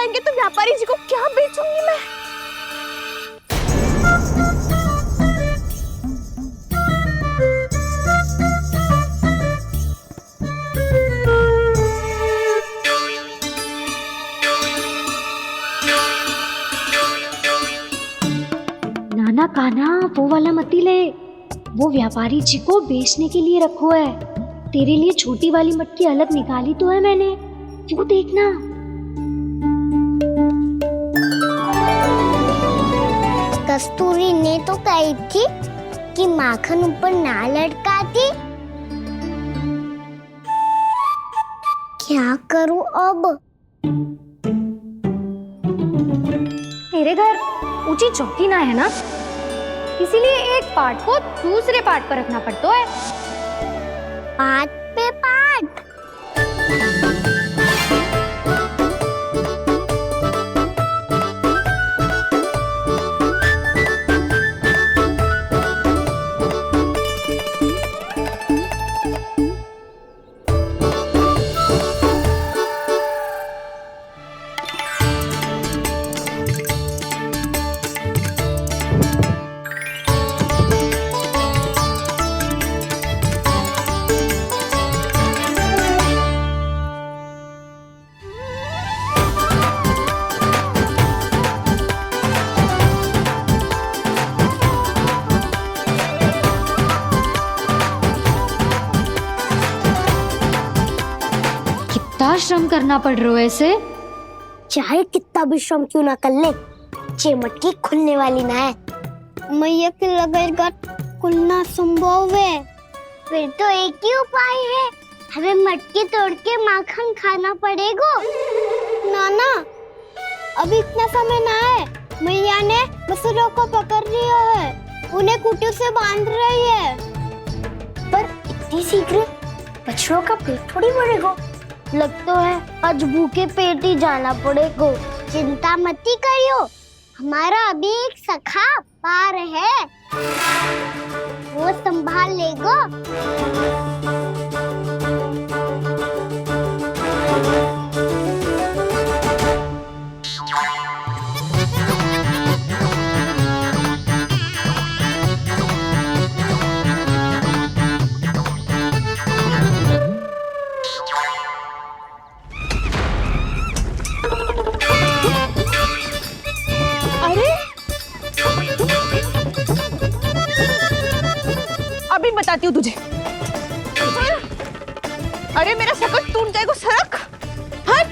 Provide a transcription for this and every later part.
आएंगे तो व्यापारी जी को क्या बेचूंगी मैं? नाना कान्हा, वो वाला मत ले, वो व्यापारी जी को बेचने के लिए रखो है। तेरे लिए छोटी वाली मटकी अलग निकाली तो है मैंने, वो देखना। कस्तूरी ने तो कही थी कि माखन ऊपर ना लटकाती। क्या करूं अब? मेरे घर ऊंची चौकी ना है ना, इसीलिए एक पार्ट को दूसरे पार्ट पर रखना पड़ता है। पार्ट पे पार्ट। कितना श्रम करना पड़ रहा है इसे। चाहे कितना भी श्रम क्यों ना कर ले, ये मटकी खुलने वाली ना है। मैया के लगेगा खुलना संभव है। फिर तो एक ही उपाय है, हमें मटकी तोड़ के माखन खाना पड़ेगा। नाना, अभी इतना समय ना है। मैया ने बछड़ों को पकड़ लिया है, उन्हें खूंटों से बांध रही है। पर इतनी शीघ्र बछड़ों का पेट थोड़ी भरेगा। लगता है आज भूखे पेट ही जाना पड़ेगा। चिंता मत करियो, हमारा अभी एक सखा पार है, वो संभाल लेगा। अभी बताती हूँ तुझे। अरे मेरा शकट टूट जाएगा, सरक हट।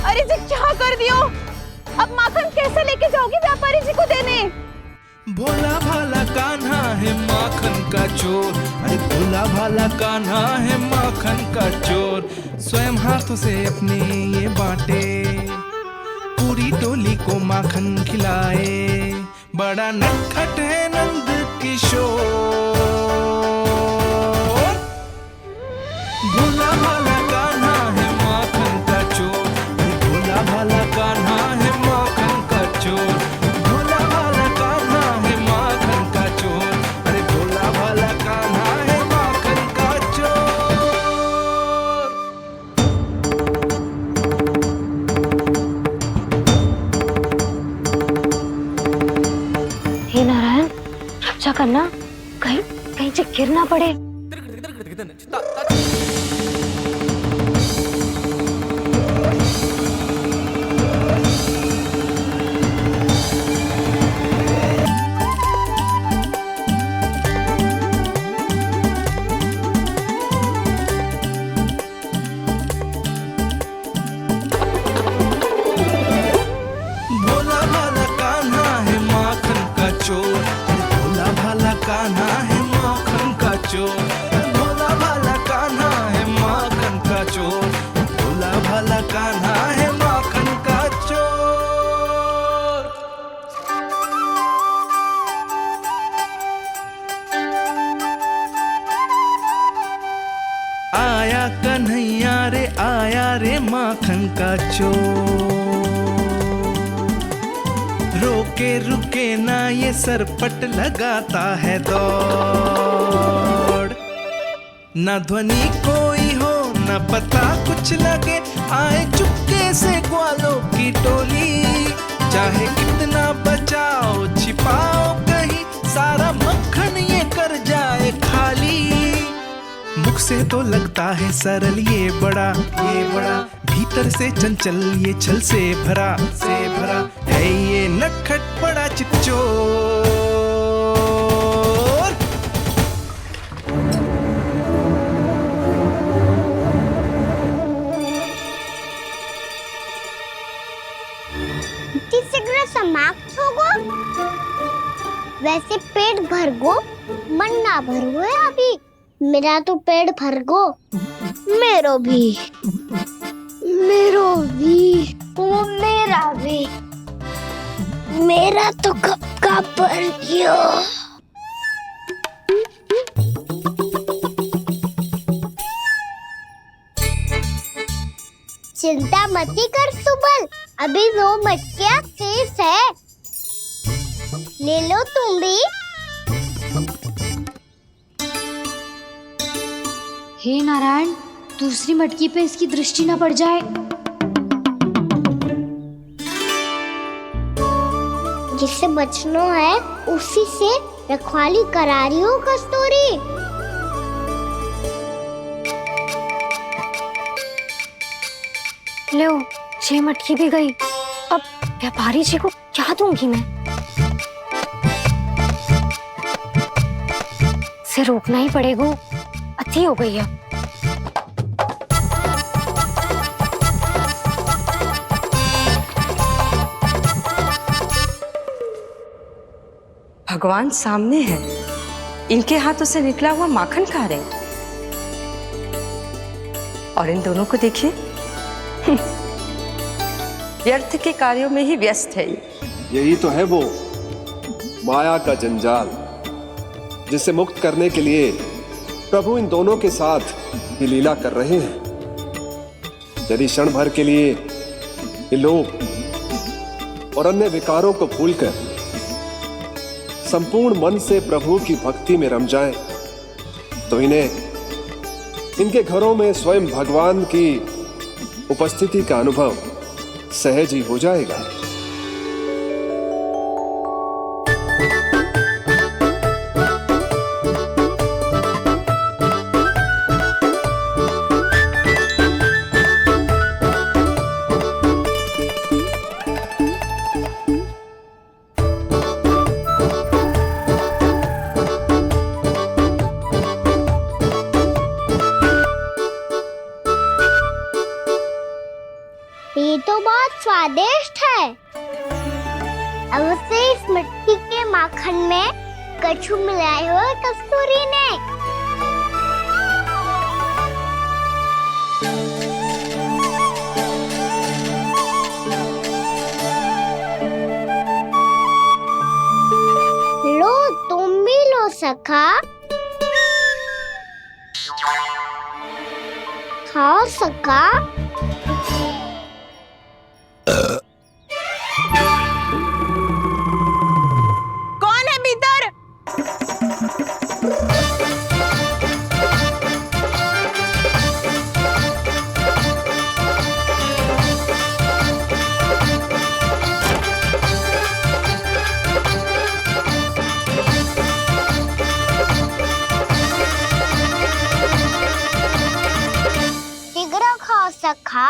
अरे जी क्या कर दियो? अब माखन कैसे लेके जाओगी व्यापारी जी को देने? भोला भाला कान्हा है माखन का चोर, अरे भोला भाला कान्हा है माखन का चोर। स्वयं हाथों से अपने ये बांटे, पूरी टोली को माखन खिलाए। बड़ा नटखट है नंद किशोर। भोला भाला कान्हा है माखन का चोर, अरे भोला भाला कान्हा है माखन का चोर। भोला भाला कान्हा है माखन का चोर, अरे भोला भाला कान्हा है माखन का चोर। हे नारायण, रक्षा करना, कहीं कहीं से गिर ना पड़े। भोला भाला कान्हा है माखन का चोर, अरे भोला भाला कान्हा है माखन का चोर। भोला भाला कान्हा है माखन का चोर, भोला भाला कान्हा है माखन का चोर। आया कन्हैया रे, आया रे माखन का चोर। रुके रुके ना ये सरपट लगाता है दौड़। ना ध्वनि कोई हो ना पता कुछ लगे, आए चुपके से ग्वालों की टोली। चाहे कितना बचाओ छिपाओ कहीं, सारा मक्खन ये कर जाए खाली। मुख से तो लगता है सरल ये बड़ा भीतर से चंचल ये छल से भरा है ये नटखट बड़ा चिच्चोर। तीसरा समाप्त होगो, वैसे पेट भर गो मन ना भरो है अभी। मेरा तो पेट भर गो, मेरो भी ओ मेरा भी, मेरा तो कब का भर गयो। चिंता मती कर सुबल, अभी 2 मटकियाँ शेष है, ले लो तुम भी। हे नारायण, दूसरी मटकी पे इसकी दृष्टि न पड़ जाए। जिससे बचना है उसी से रखवाली करा रही हो कस्तूरी। लो, 6 मटकी भी गई। अब व्यापारी जी को क्या दूंगी मैं? से रोकना ही पड़ेगा, अति हो गई है। भगवान सामने है, इनके हाथों से निकला हुआ माखन खा रहे हैं। और इन दोनों को देखिए, व्यर्थ के कार्यों में ही व्यस्त है। यही तो है वो माया का जंजाल, जिसे मुक्त करने के लिए प्रभु इन दोनों के साथ ये लीला कर रहे हैं। यदि क्षण भर के लिए ये लोग और अन्य विकारों को भूलकर संपूर्ण मन से प्रभु की भक्ति में रम जाएं, तो इनके घरों में स्वयं भगवान की उपस्थिति का अनुभव सहज ही हो जाएगा। ये तो बहुत स्वादिष्ट है। अब से इस मिट्टी के माखन में कछु मिलाए हुए कस्तूरी ने। लो, तुम भी लो सखा, खाओ सखा। कौन है भीतर? शीघ्र खाओ सखा,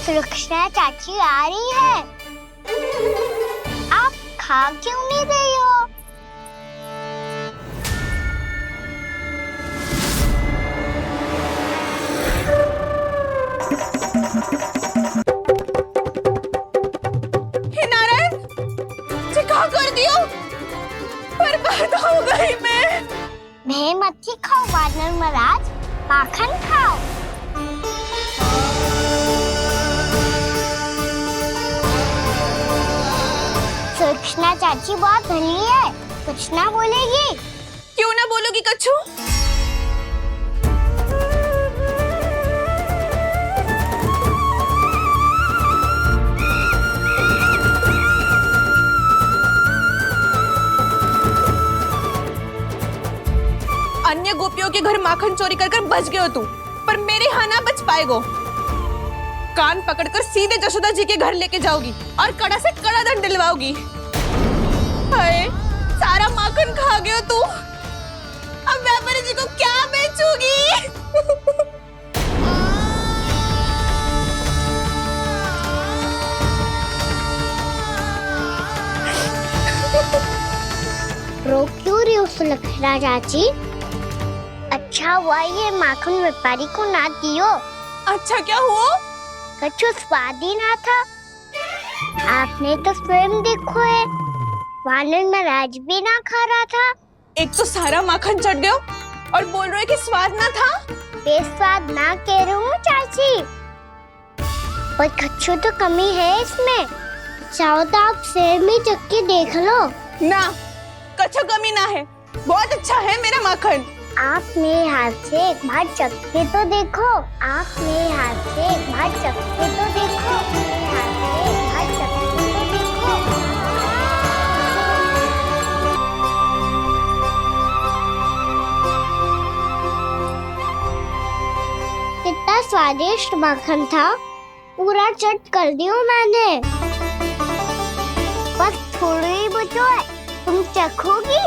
सुलक्षणा चाची आ रही है। आप खा क्यों नहीं रही हो? हे नारायण, क्या कर दियो? बर्बाद हो गई मैं। मच्छी खाओ वानर महाराज, माखन खाओ। सुलक्षणा चाची बहुत भली है, कुछ ना बोलेगी। क्यों ना बोलोगी कच्छू? माखन चोरी कर कर बच गए हो तू, पर मेरे यहाँ ना बच पाएगो। कान पकड़कर सीधे जशोदा जी के घर लेके जाओगी और कड़ा से कड़ा दंड दिलवाओगी। हाय, सारा माखन खा गए हो तू। अब व्यापारी जी को क्या बेचूगी? रो क्यों रही हो सुलक्षणा चाची? अच्छा हुआ ये माखन व्यापारी को ना दियो। अच्छा क्या हुआ? कछु स्वाद ही ना था। आपने तो स्वयं देखो है, वानर नाराज भी ना खा रहा था। एक तो सारा माखन चढ़ गयो और बोल रहे हो कि स्वाद ना था। बेस्वाद ना कह रही हूँ चाची, पर कछु तो कमी है इसमें। चाहो तो आप सेब में चख के देख लो। ना, कछु कमी ना है, बहुत अच्छा है मेरा माखन। आप मेरे हाथ से एक बार चख के तो देखो। आप मेरे हाथ से एक बार चख के तो देखो। मेरे हाथ से एक बार चख के तो देखो। कितना स्वादिष्ट माखन था, पूरा चट कर दिया मैंने। बस थोड़ी ही बचो है, तुम चखोगी?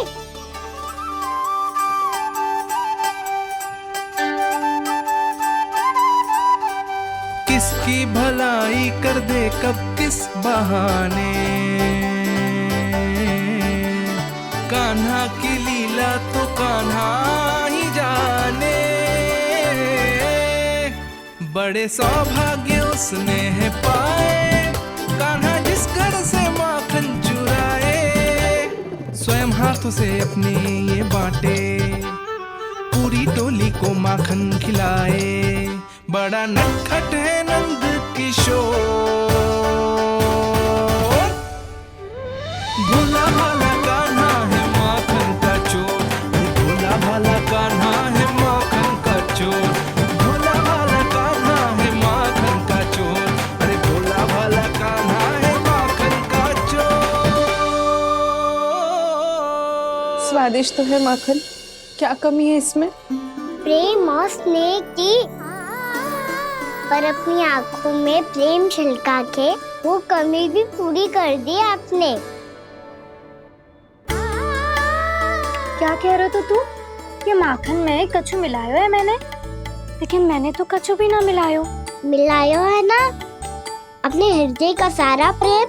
किसकी भलाई कर दे कब किस बहाने, कान्हा की लीला तो कान्हा ही जाने। बड़े सौभाग्य उसने है पाए, कान्हा जिस घर से माखन चुराए। स्वयं हाथों से अपने ये बांटे, पूरी टोली को माखन खिलाए। बड़ा नटखट है नंद किशोर, भोला भाला कान्हा है माखन का चोर। भोला भाला कान्हा है माखन का चोर। भोला भाला कान्हा है माखन का चोर। अरे भोला भाला कान्हा है माखन का चोर। स्वादिष्ट तो है माखन, क्या कमी है इसमें? प्रेम और स्नेह की, पर अपनी आंखों में प्रेम छिलका के वो कमी भी पूरी कर दी आपने। क्या कह रहे हो तू? ये माखन में कछु मिलायो है मैंने, लेकिन मैंने तो कछु भी ना मिलायो। मिलायो है ना अपने हृदय का सारा प्रेम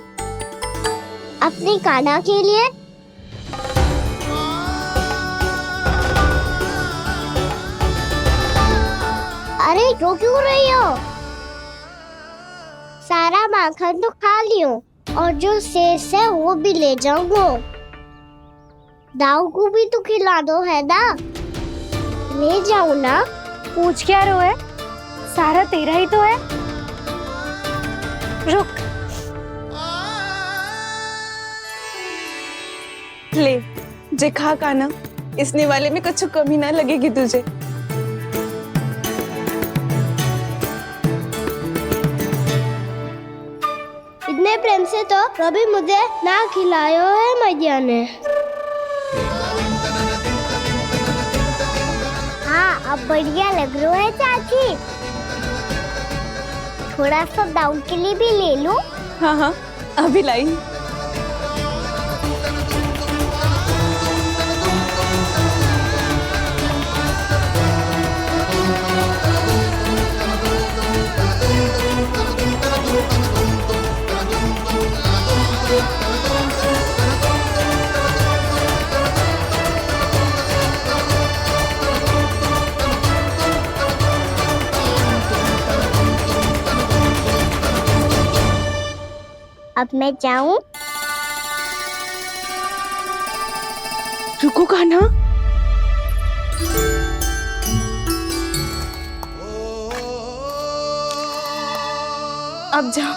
अपनी कान्हा के लिए। अरे रो क्यों रही हो? सारा माखन तो खा लियो और जो शेष है वो भी ले जाऊंगा। दाऊ को भी तो खिला दो है ना, ले जाओ ना। पूछ क्या रहो है, सारा तेरा ही तो है। रुक, ले जे खा कान्हा, इसने वाले में कुछ कमी ना लगेगी तुझे। इतने प्रेम से तो कभी मुझे ना खिलायो है मैया ने। हाँ, अब बढ़िया लग रहा है चाची। थोड़ा सा दाऊ के लिए भी ले लो। हाँ हाँ, अभी लाई। अब मैं जाऊं? रुको कान्हा, अब जा।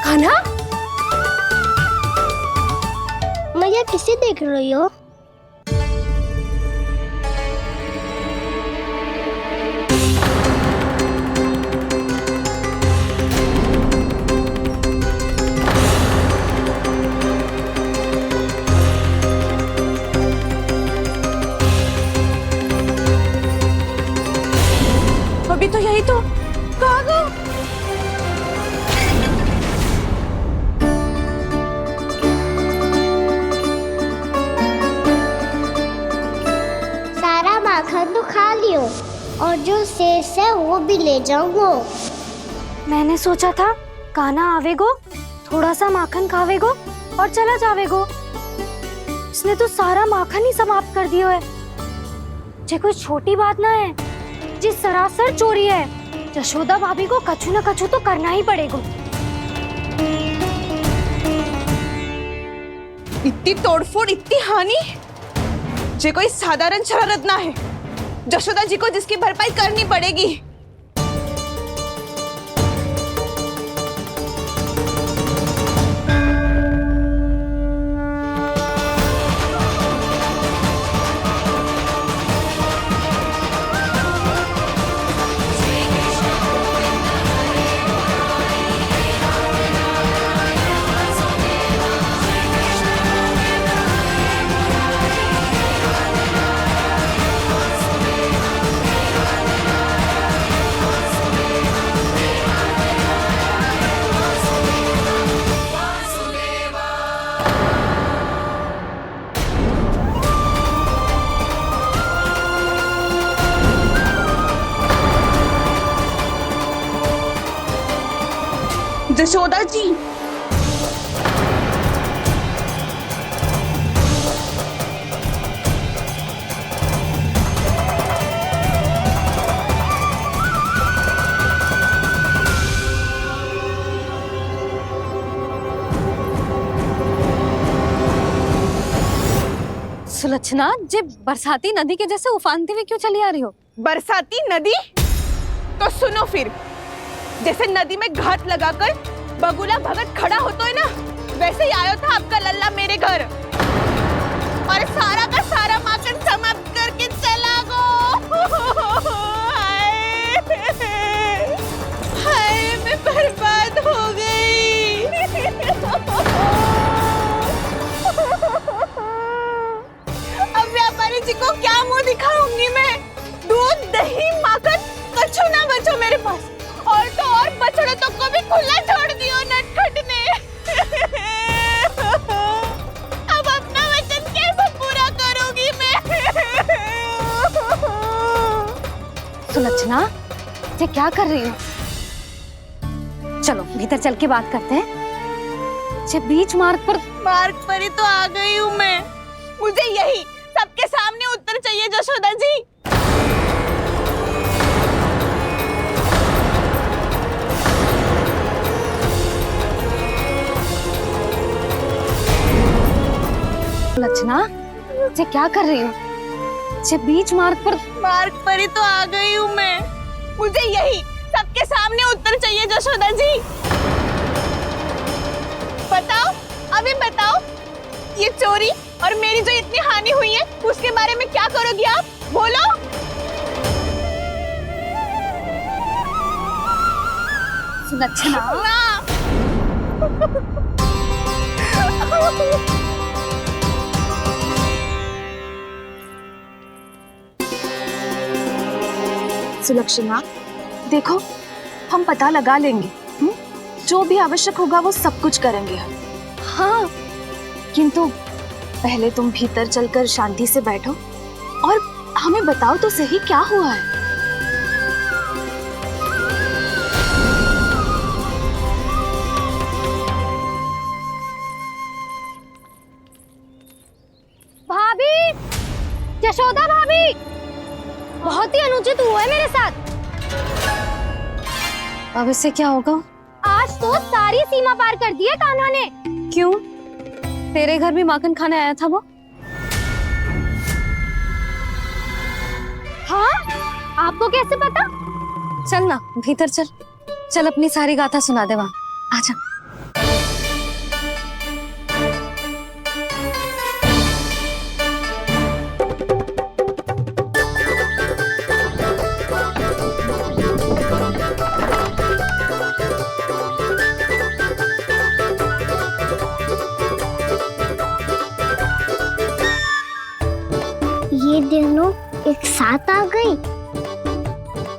कान्हा, देख रही हो? अभी तो यही तो कहाँ गो? सारा माखन तो खा लियो और जो शेष है वो भी ले जाऊंगो। मैंने सोचा था कान्हा आवेगो, थोड़ा सा माखन खावेगो और चला जावेगो। इसने तो सारा माखन ही समाप्त कर दियो है। ये कोई छोटी बात ना है, जी सरासर चोरी है। यशोदा भाभी को कछु न कछु तो करना ही पड़ेगा। इतनी तोड़फोड़, इतनी हानि, ये कोई साधारण शरारत ना है। यशोदा जी को जिसकी भरपाई करनी पड़ेगी। यशोदा जी, सुलक्षणा, जे बरसाती नदी के जैसे उफानते हुए क्यों चली आ रही हो? बरसाती नदी? तो सुनो फिर, जैसे नदी में घाट लगाकर बगुला भगत खड़ा होता है ना, वैसे ही आया था आपका लल्ला मेरे घर और सारा का सारा माखन समाप्त करके चला गो। हाय, मैं बर्बाद हो गई। अब व्यापारी जी को क्या मुंह दिखाऊंगी मैं? दूध, दही, माखन कछु ना बचो मेरे पास। और तो और बछड़े तो को भी खुला छोड़ दियो नटखट ने। अब अपना वचन कैसे पूरा करूंगी मैं? सुलक्षणा, ये क्या कर रही हो? चलो भीतर चल के बात करते हैं। ये बीच मार्ग पर ही तो आ गई हूँ मैं। मुझे यही सबके सामने उत्तर चाहिए यशोदा जी। सुलक्षणा, ये क्या कर रही हो? ये बीच मार्ग पर ही तो आ गई हूँ मैं। मुझे यही सबके सामने उत्तर चाहिए यशोदा जी। बताओ, अभी बताओ, ये चोरी और मेरी जो इतनी हानि हुई है उसके बारे में क्या करोगी आप? बोलो। सुलक्षणा, सुलक्षणा, देखो हम पता लगा लेंगे। जो भी आवश्यक होगा वो सब कुछ करेंगे हम। हाँ, किंतु पहले तुम भीतर चलकर शांति से बैठो और हमें बताओ तो सही क्या हुआ है। भाभी, यशोदा भाभी, बहुत ही अनुचित हुआ है मेरे साथ। अब इससे क्या होगा? आज तो सारी सीमा पार कर दी है कान्हा ने। क्यों? तेरे घर भी माखन खाने आया था वो? हाँ, आपको कैसे पता? चल ना भीतर चल, चल अपनी सारी गाथा सुना दे वहां। आजा। ये दोनों एक साथ आ गई।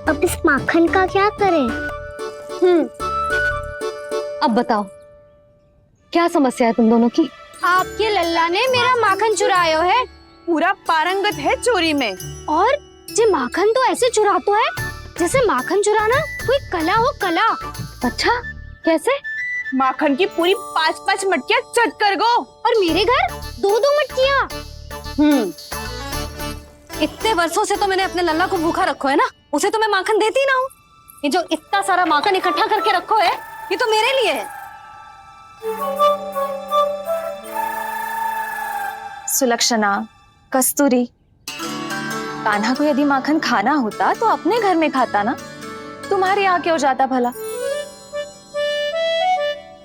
अब इस माखन का क्या करें? अब बताओ क्या समस्या है तुम दोनों की? आपके लल्ला ने मेरा माखन चुरायो है पूरा पारंगत है चोरी में। और जे माखन तो ऐसे चुरातो है जैसे माखन चुराना कोई कला हो, कला। अच्छा कैसे? माखन की पूरी 5-5 मटकियां चट कर गो। और मेरे घर 2-2 मटकियां। इतने वर्षों से तो मैंने अपने लल्ला को भूखा रखो है ना, उसे तो मैं माखन देती ना हूँ। ये जो इतना सारा माखन इकट्ठा करके रखो है ये तो मेरे लिए है। सुलक्षणा, कस्तूरी, कान्हा को यदि माखन खाना होता तो अपने घर में खाता ना, तुम्हारे यहाँ क्यों जाता भला?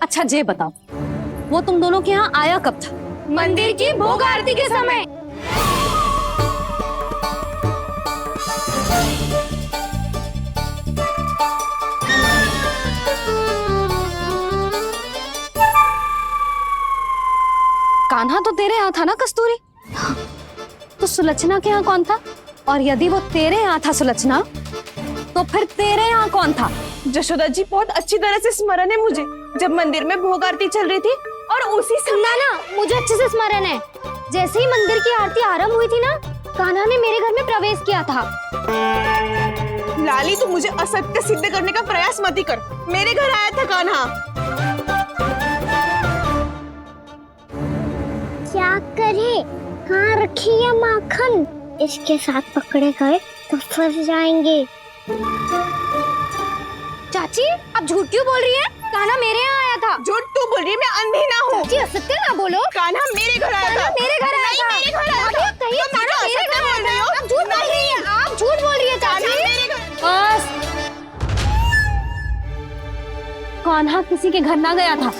अच्छा जे बताओ वो तुम दोनों के यहाँ आया कब था? मंदिर की भोग आरती के समय। कान्हा तो तेरे यहाँ था ना कस्तूरी? तो सुलक्षणा के यहाँ कौन था? और यदि वो तेरे यहाँ था सुलक्षणा, तो फिर तेरे यहाँ कौन था? जशोदा जी बहुत अच्छी तरह से स्मरण है मुझे, जब मंदिर में भोग आरती चल रही थी और उसी समय ना मुझे अच्छे से स्मरण है। जैसे ही मंदिर की आरती आरंभ हुई थी ना, कान्हा ने मेरे घर में प्रवेश किया था। लाली तू मुझे असत्य सिद्ध करने का प्रयास मत ही कर। मेरे घर आया था कान्हा। क्या करे? कहाँ रखी है माखन? इसके साथ पकड़े गए तो फंस जाएंगे। चाची आप झूठ क्यों बोल रही है? कान्हा मेरे यहाँ आया था। झूठ तू बोल रही है, मैं अंधी ना हूँ। चाची असत्य ना बोलो। कान्हा मेरे घर आया था। मेरे घर आया था। मेरे घर आया था। कहिए तुम कान्हा मुझे मेरे घर असत्य आया बोल रही था। हो। आप झूठ बोल रही है। आप झूठ बोल रही है चाची। मेरे घर। बस कान्हा किसी के घर ना गया था,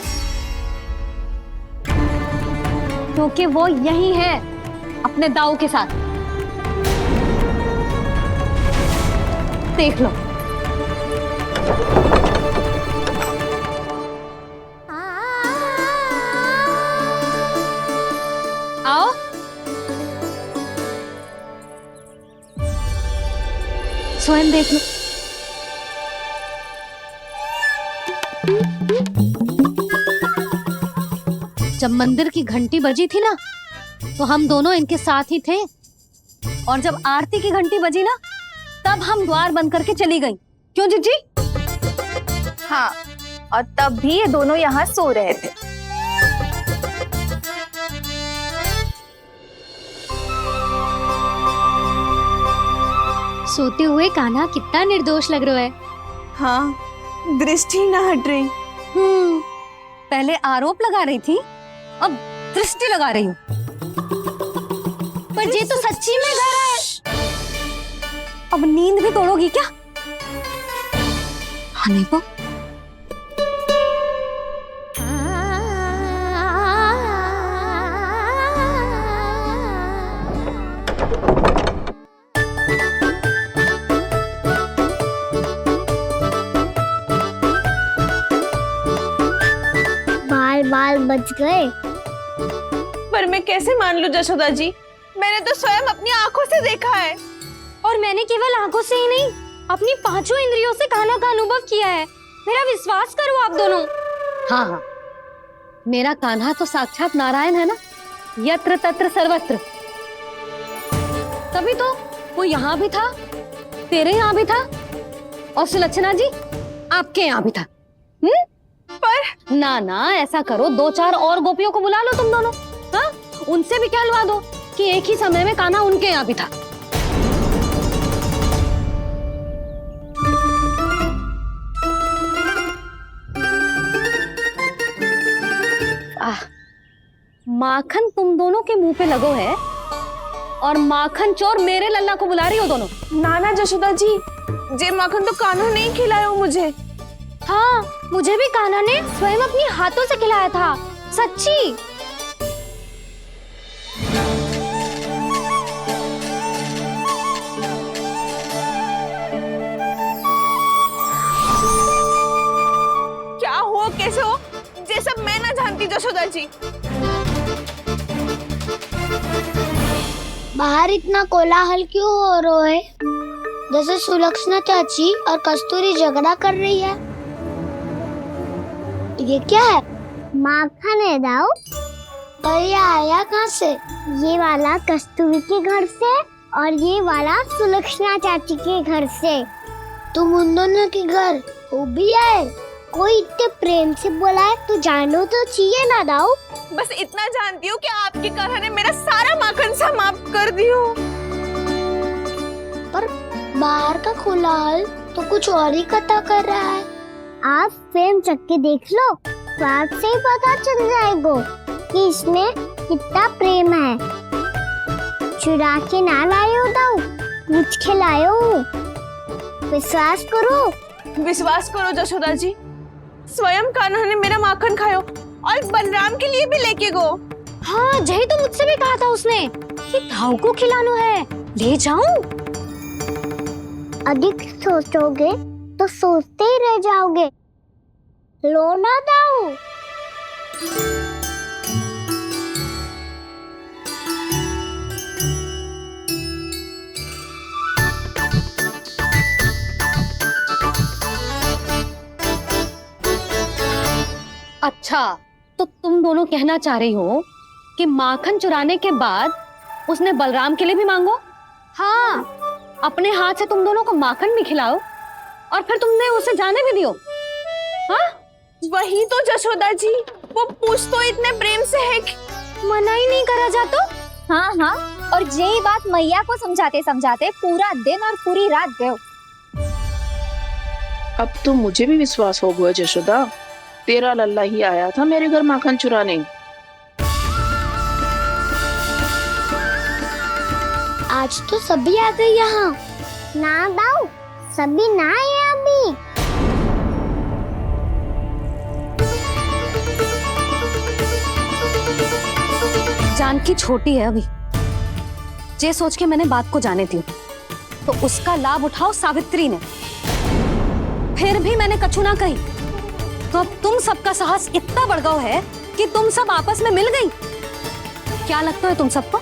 क्योंकि वो यही है अपने दाऊ के साथ। देख लो। आओ। स्वयं देख लो। जब मंदिर की घंटी बजी थी ना, तो हम दोनों इनके साथ ही थे। और जब आरती की घंटी बजी ना, तब हम द्वार बंद करके चली गई। क्यों जीजी? हाँ, और तब भी ये दोनों यहाँ सो रहे थे। सोते हुए कान्हा कितना निर्दोष लग रहा है। हाँ, दृष्टि ना हट रही। पहले आरोप लगा रही थी, अब दृष्टि लगा रही हूँ। पर ये तो सच्ची में घर है। अब नींद भी तोड़ोगी क्या? हनी को बाल बच गए। पर मैं कैसे मान लूं जशोदा जी? मैंने तो स्वयं अपनी आंखों से देखा है। और मैंने केवल आंखों से ही नहीं, अपनी 5 इंद्रियों से कान्हा का अनुभव किया है। मेरा विश्वास करो आप दोनों। हाँ हाँ, मेरा कान्हा तो साक्षात नारायण है ना, यत्र तत्र सर्वत्र। तभी तो वो यहाँ भी था, तेरे यहाँ भी था, और सुलक्षणा जी आपके यहाँ भी था। पर ना ना, ऐसा करो 2-4 और गोपियों को बुला लो तुम दोनों। हाँ, उनसे भी कहलवा दो कि एक ही समय में कान्हा उनके यहाँ भी था। माखन तुम दोनों के मुंह पे लगो है, और माखन चोर मेरे लल्ला को बुला रही हो दोनों। नाना जशोदा जी, जे माखन तो कान्हा नहीं खिलाया हो मुझे। हाँ, मुझे भी कान्हा ने स्वयं अपनी हाथों से खिलाया था, सच्ची। क्या हो कैसे हो, ये सब मैं ना जानती जशोदा जी। बाहर इतना कोलाहल क्यों हो रहा है? जैसे सुलक्षणा चाची और कस्तूरी झगड़ा कर रही है। ये क्या है? माखन है दाऊ। और ये आया कहाँ से? ये वाला कस्तूरी के घर से और ये वाला सुलक्षणा चाची के घर से। तुम उन दोनों के घर वो भी आए? कोई इतने प्रेम से बोला है तो जानो तो चाहिए ना दाऊ। बस इतना जानती हूँ कि आपके कान्हा ने मेरा सारा माखन समाप्त कर दियो। पर बाहर का कोलाहल तो कुछ और ही कथा कर रहा है। आप प्रेम चख के देख लो तो आपसे ही पता चल जाएगा कि इसमें कितना प्रेम है। चुरा के ना लायो दाऊ, पूछ के लायो। विश्वास करो जशोदा जी, स्वयं कान्हा ने मेरा माखन खायो और बलराम के लिए भी लेके गो। हाँ यही तो मुझसे भी कहा था उसने कि दाऊ को खिलानो है, ले जाऊं। अधिक सोचोगे तो सोचते ही रह जाओगे। लो ना दाऊ। अच्छा, तो तुम दोनों कहना चाह रही हो कि माखन चुराने के बाद उसने बलराम के लिए भी मांगो? हाँ, अपने हाथ से तुम दोनों को माखन भी खिलाओ और फिर तुमने उसे जाने भी दियो। हाँ? वही तो जशोदा जी, वो पूछ तो इतने प्रेम से है कि मना ही नहीं करा जातो। हाँ हाँ, और यही बात मैया को समझाते समझाते पूरा दिन और पूरी रात गयो। अब तो मुझे भी विश्वास हो गया जशोदा, तेरा लल्ला ही आया था मेरे घर माखन चुराने। आज तो सभी आ गए यहाँ। ना दाऊ, सभी ना आए अभी। जानकी छोटी है अभी, जे सोच के मैंने बात को जाने दी तो उसका लाभ उठाओ सावित्री ने। फिर भी मैंने कछु ना कही तो अब तुम सबका साहस इतना बढ़ गया है कि तुम सब आपस में मिल गई। क्या लगता है तुम सबको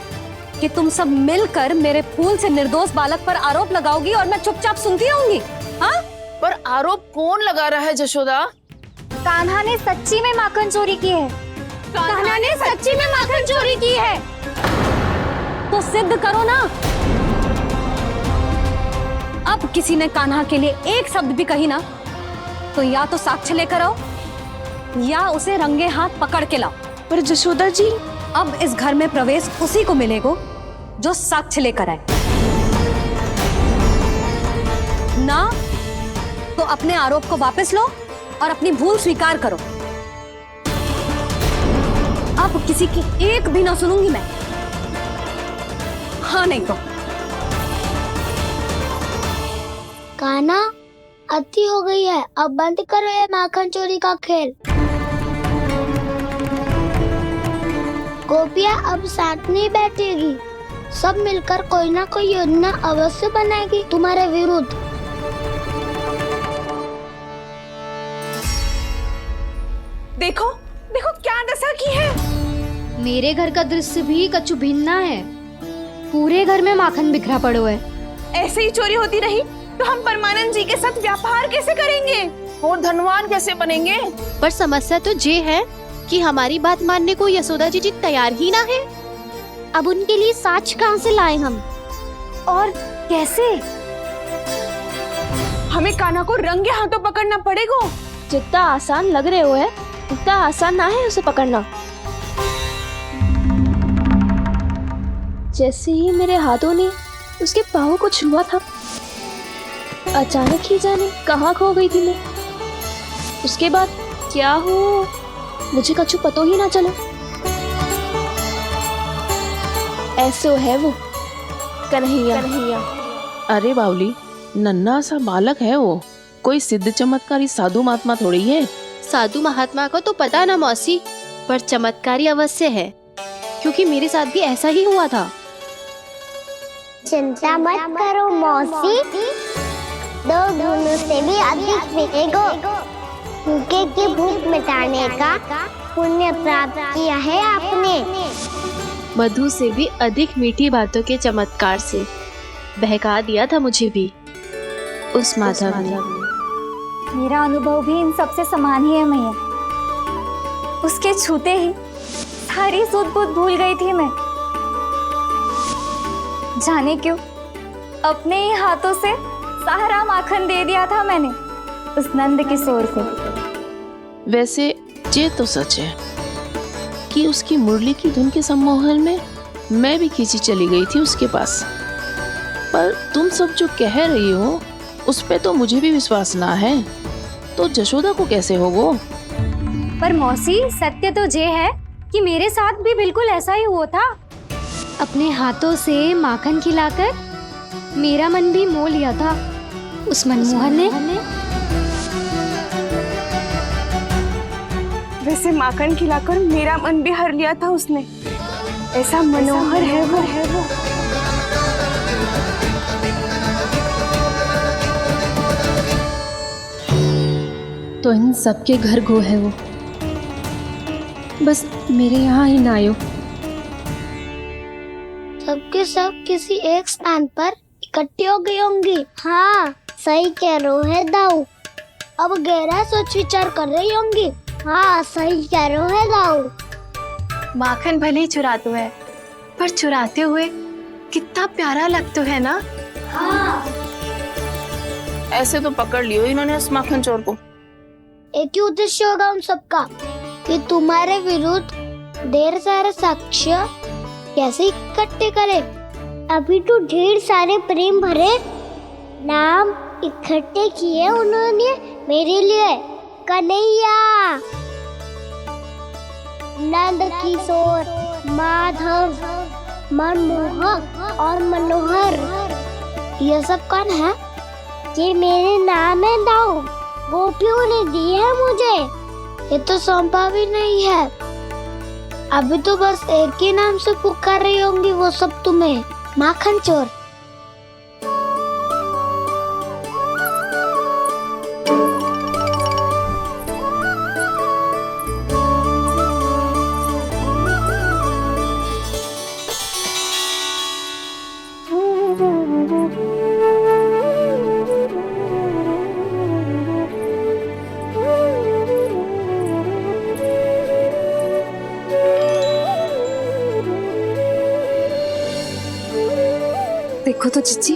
कि तुम सब मिलकर मेरे फूल से निर्दोष बालक पर आरोप लगाओगी और मैं चुपचाप सुनती रहूंगी? हाँ? पर आरोप कौन लगा रहा है जशोदा? कान्हा ने सच्ची में माखन चोरी की है। कान्हा ने सच्ची में माखन चोरी की है तो सिद्ध करो ना। अब किसी ने कान्हा के लिए एक शब्द भी कही ना तो या तो साक्ष्य लेकर आओ या उसे रंगे हाथ पकड़ के लाओ। पर जशोदा जी, अब इस घर में प्रवेश उसी को मिलेगा जो साक्ष्य लेकर आए। ना तो अपने आरोप को वापस लो और अपनी भूल स्वीकार करो। अब किसी की एक भी ना सुनूंगी मैं। हाँ नहीं तो कान्हा, अति हो गई है, अब बंद करो ये माखन चोरी का खेल। गोपिया अब साथ नहीं बैठेगी, सब मिलकर कोई ना कोई योजना अवश्य बनाएगी तुम्हारे विरुद्ध। देखो देखो क्या दशा की है। मेरे घर का दृश्य भी कछु भिन्न है। पूरे घर में माखन बिखरा पड़ो है। ऐसे ही चोरी होती रही तो हम परमानंद जी के साथ व्यापार कैसे करेंगे और धनवान कैसे बनेंगे? पर समस्या तो ये है कि हमारी बात मानने को यशोदा जी तैयार ही ना है। अब उनके लिए साक्ष्य कहाँ से लाएं हम? और कैसे? हमें कान्हा को रंगे हाथों पकड़ना पड़ेगा। जितना आसान लग रहे हो है उतना आसान ना है उसे पकड़ना। जैसे ही मेरे हाथों ने उसके पाँव को छुआ था, अचानक ही जाने कहाँ खो गई थी मैं। उसके बाद क्या हो मुझे कछु पता ही ना चला। ऐसे है वो कन्हैया। अरे बावली, नन्हा सा बालक है वो, कोई सिद्ध चमत्कारी साधु महात्मा थोड़ी है। साधु महात्मा को तो पता ना मौसी, पर चमत्कारी अवश्य है क्योंकि मेरे साथ भी ऐसा ही हुआ था। चिंता मत करो मौसी, 2 गुणों से भी अधिक मिलेगा। भूखे की भूख मिटाने का पुण्य प्राप्त किया है आपने। मधु से भी अधिक मीठी बातों के चमत्कार से बहका दिया था मुझे भी उस माधव ने। मेरा अनुभव भी इन सबसे समान ही है मैया। उसके छूते ही सारी सूध बूध भूल गई थी मैं। जाने क्यों अपने ही हाथों से सारा माखन दे दिया था मैंने उस नंद किशोर को। वैसे ये तो सच है कि उसकी मुरली की धुन के सम्मोहन में मैं भी खींची चली गई थी उसके पास। पर तुम सब जो कह रही हो उस पे तो मुझे भी विश्वास ना है, तो जशोदा को कैसे हो वो? पर मौसी सत्य तो ये है कि मेरे साथ भी बिल्कुल ऐसा ही हुआ था। अपने हाथों से माखन खिलाकर मेरा मन भी मोह लिया था उस मनमोहन ने। वैसे माखन खिलाकर मेरा मन भी हर लिया था उसने। ऐसा मनोहर है वो। तो इन सबके घर गो है वो, बस मेरे यहाँ ही ना आयो। सबके सब किसी एक स्थान पर इकट्ठे हो गई होंगी। हाँ सही कह रहे है दाऊ। अब गहरा सोच विचार कर रही होंगी। हाँ सही कह रहे है दाऊ। माखन भले ही चुराते है, पर चुराते हुए कितना प्यारा लगता है ना। ऐसे तो पकड़ लियो इन्होंने उस माखन चोर को। एक ही उद्देश्य होगा उन सबका कि तुम्हारे विरुद्ध ढेर सारे साक्ष्य कैसे इकट्ठे करे। अभी तो ढेर सारे प्रेम भरे नाम इकट्ठे किए उन्होंने मेरे लिए। कन्हैया, नंद किशोर, माधव, मनमोहक और मनोहर, ये सब कौन है? ये मेरे नाम है दाऊ। गोपियों ने दी है मुझे। ये तो सौंपा भी नहीं है। अभी तो बस एक ही नाम से पुकार रही होंगी वो सब तुम्हें, माखन चोर। देखो तो चिच्ची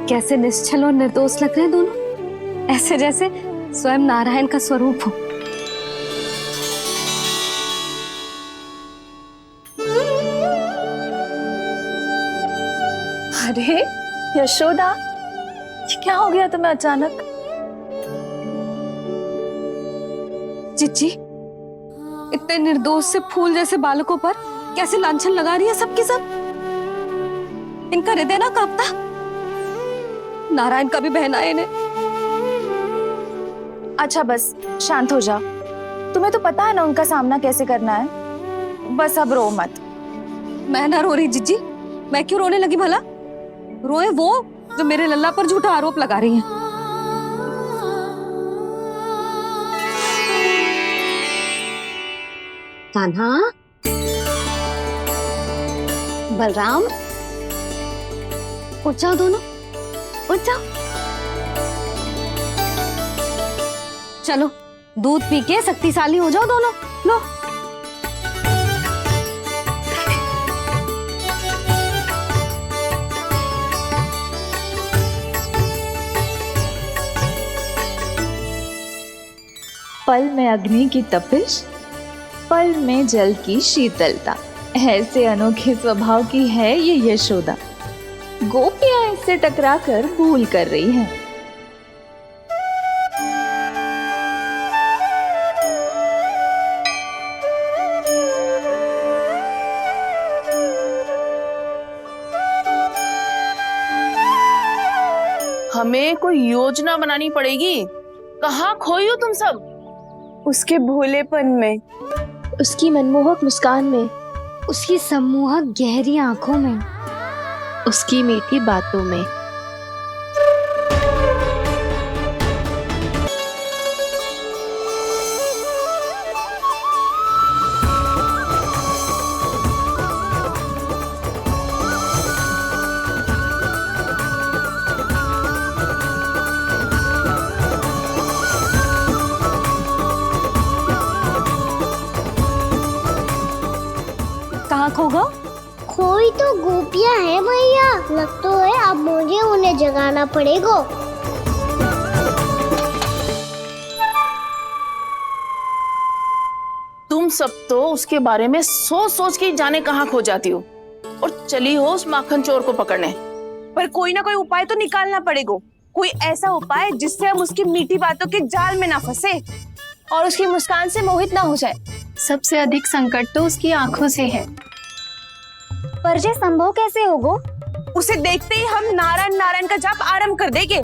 कैसे निश्चल और निर्दोष लग रहे हैं दोनों, ऐसे जैसे स्वयं नारायण का स्वरूप हो। अरे यशोदा, ये क्या हो गया तुम्हें अचानक? चिच्ची इतने निर्दोष से फूल जैसे बालकों पर कैसे लांछन लगा रही है सबके सब। इनका हृदय ना कांपता? नारायण का भी बहना है इन्हें। अच्छा बस शांत हो जाओ, तुम्हें तो पता है ना उनका सामना कैसे करना है। बस अब रो मत। मैं ना रो रही जिज्जी, मैं क्यों रोने लगी भला? रोए वो जो मेरे लल्ला पर झूठा आरोप लगा रही हैं। कान्हा, बलराम, उठ जाओ दोनों, उठ जाओ। चलो दूध पी के शक्तिशाली हो जाओ दोनों। लो पल में अग्नि की तपिश, पल में जल की शीतलता, ऐसे अनोखे स्वभाव की है ये यशोदा। गोपियां इससे टकराकर भूल कर रही हैं। हमें कोई योजना बनानी पड़ेगी। कहाँ खोई हो तुम सब? उसके भोलेपन में, उसकी मनमोहक मुस्कान में, उसकी सम्मोहक गहरी आंखों में, उसकी मीठी बातों में। गोपियां हैं भैया, लगता है अब मुझे उन्हें जगाना पड़ेगा। तुम सब तो उसके बारे में सोच सोच के जाने कहाँ खो जाती हो और चली हो उस माखन चोर को पकड़ने। पर कोई ना कोई उपाय तो निकालना पड़ेगा, कोई ऐसा उपाय जिससे हम उसकी मीठी बातों के जाल में ना फंसे और उसकी मुस्कान से मोहित ना हो जाए। सबसे अधिक संकट तो उसकी आंखों से है। पर ये संभव कैसे होगा? उसे देखते ही हम नारायण नारायण का जाप आरंभ कर देंगे।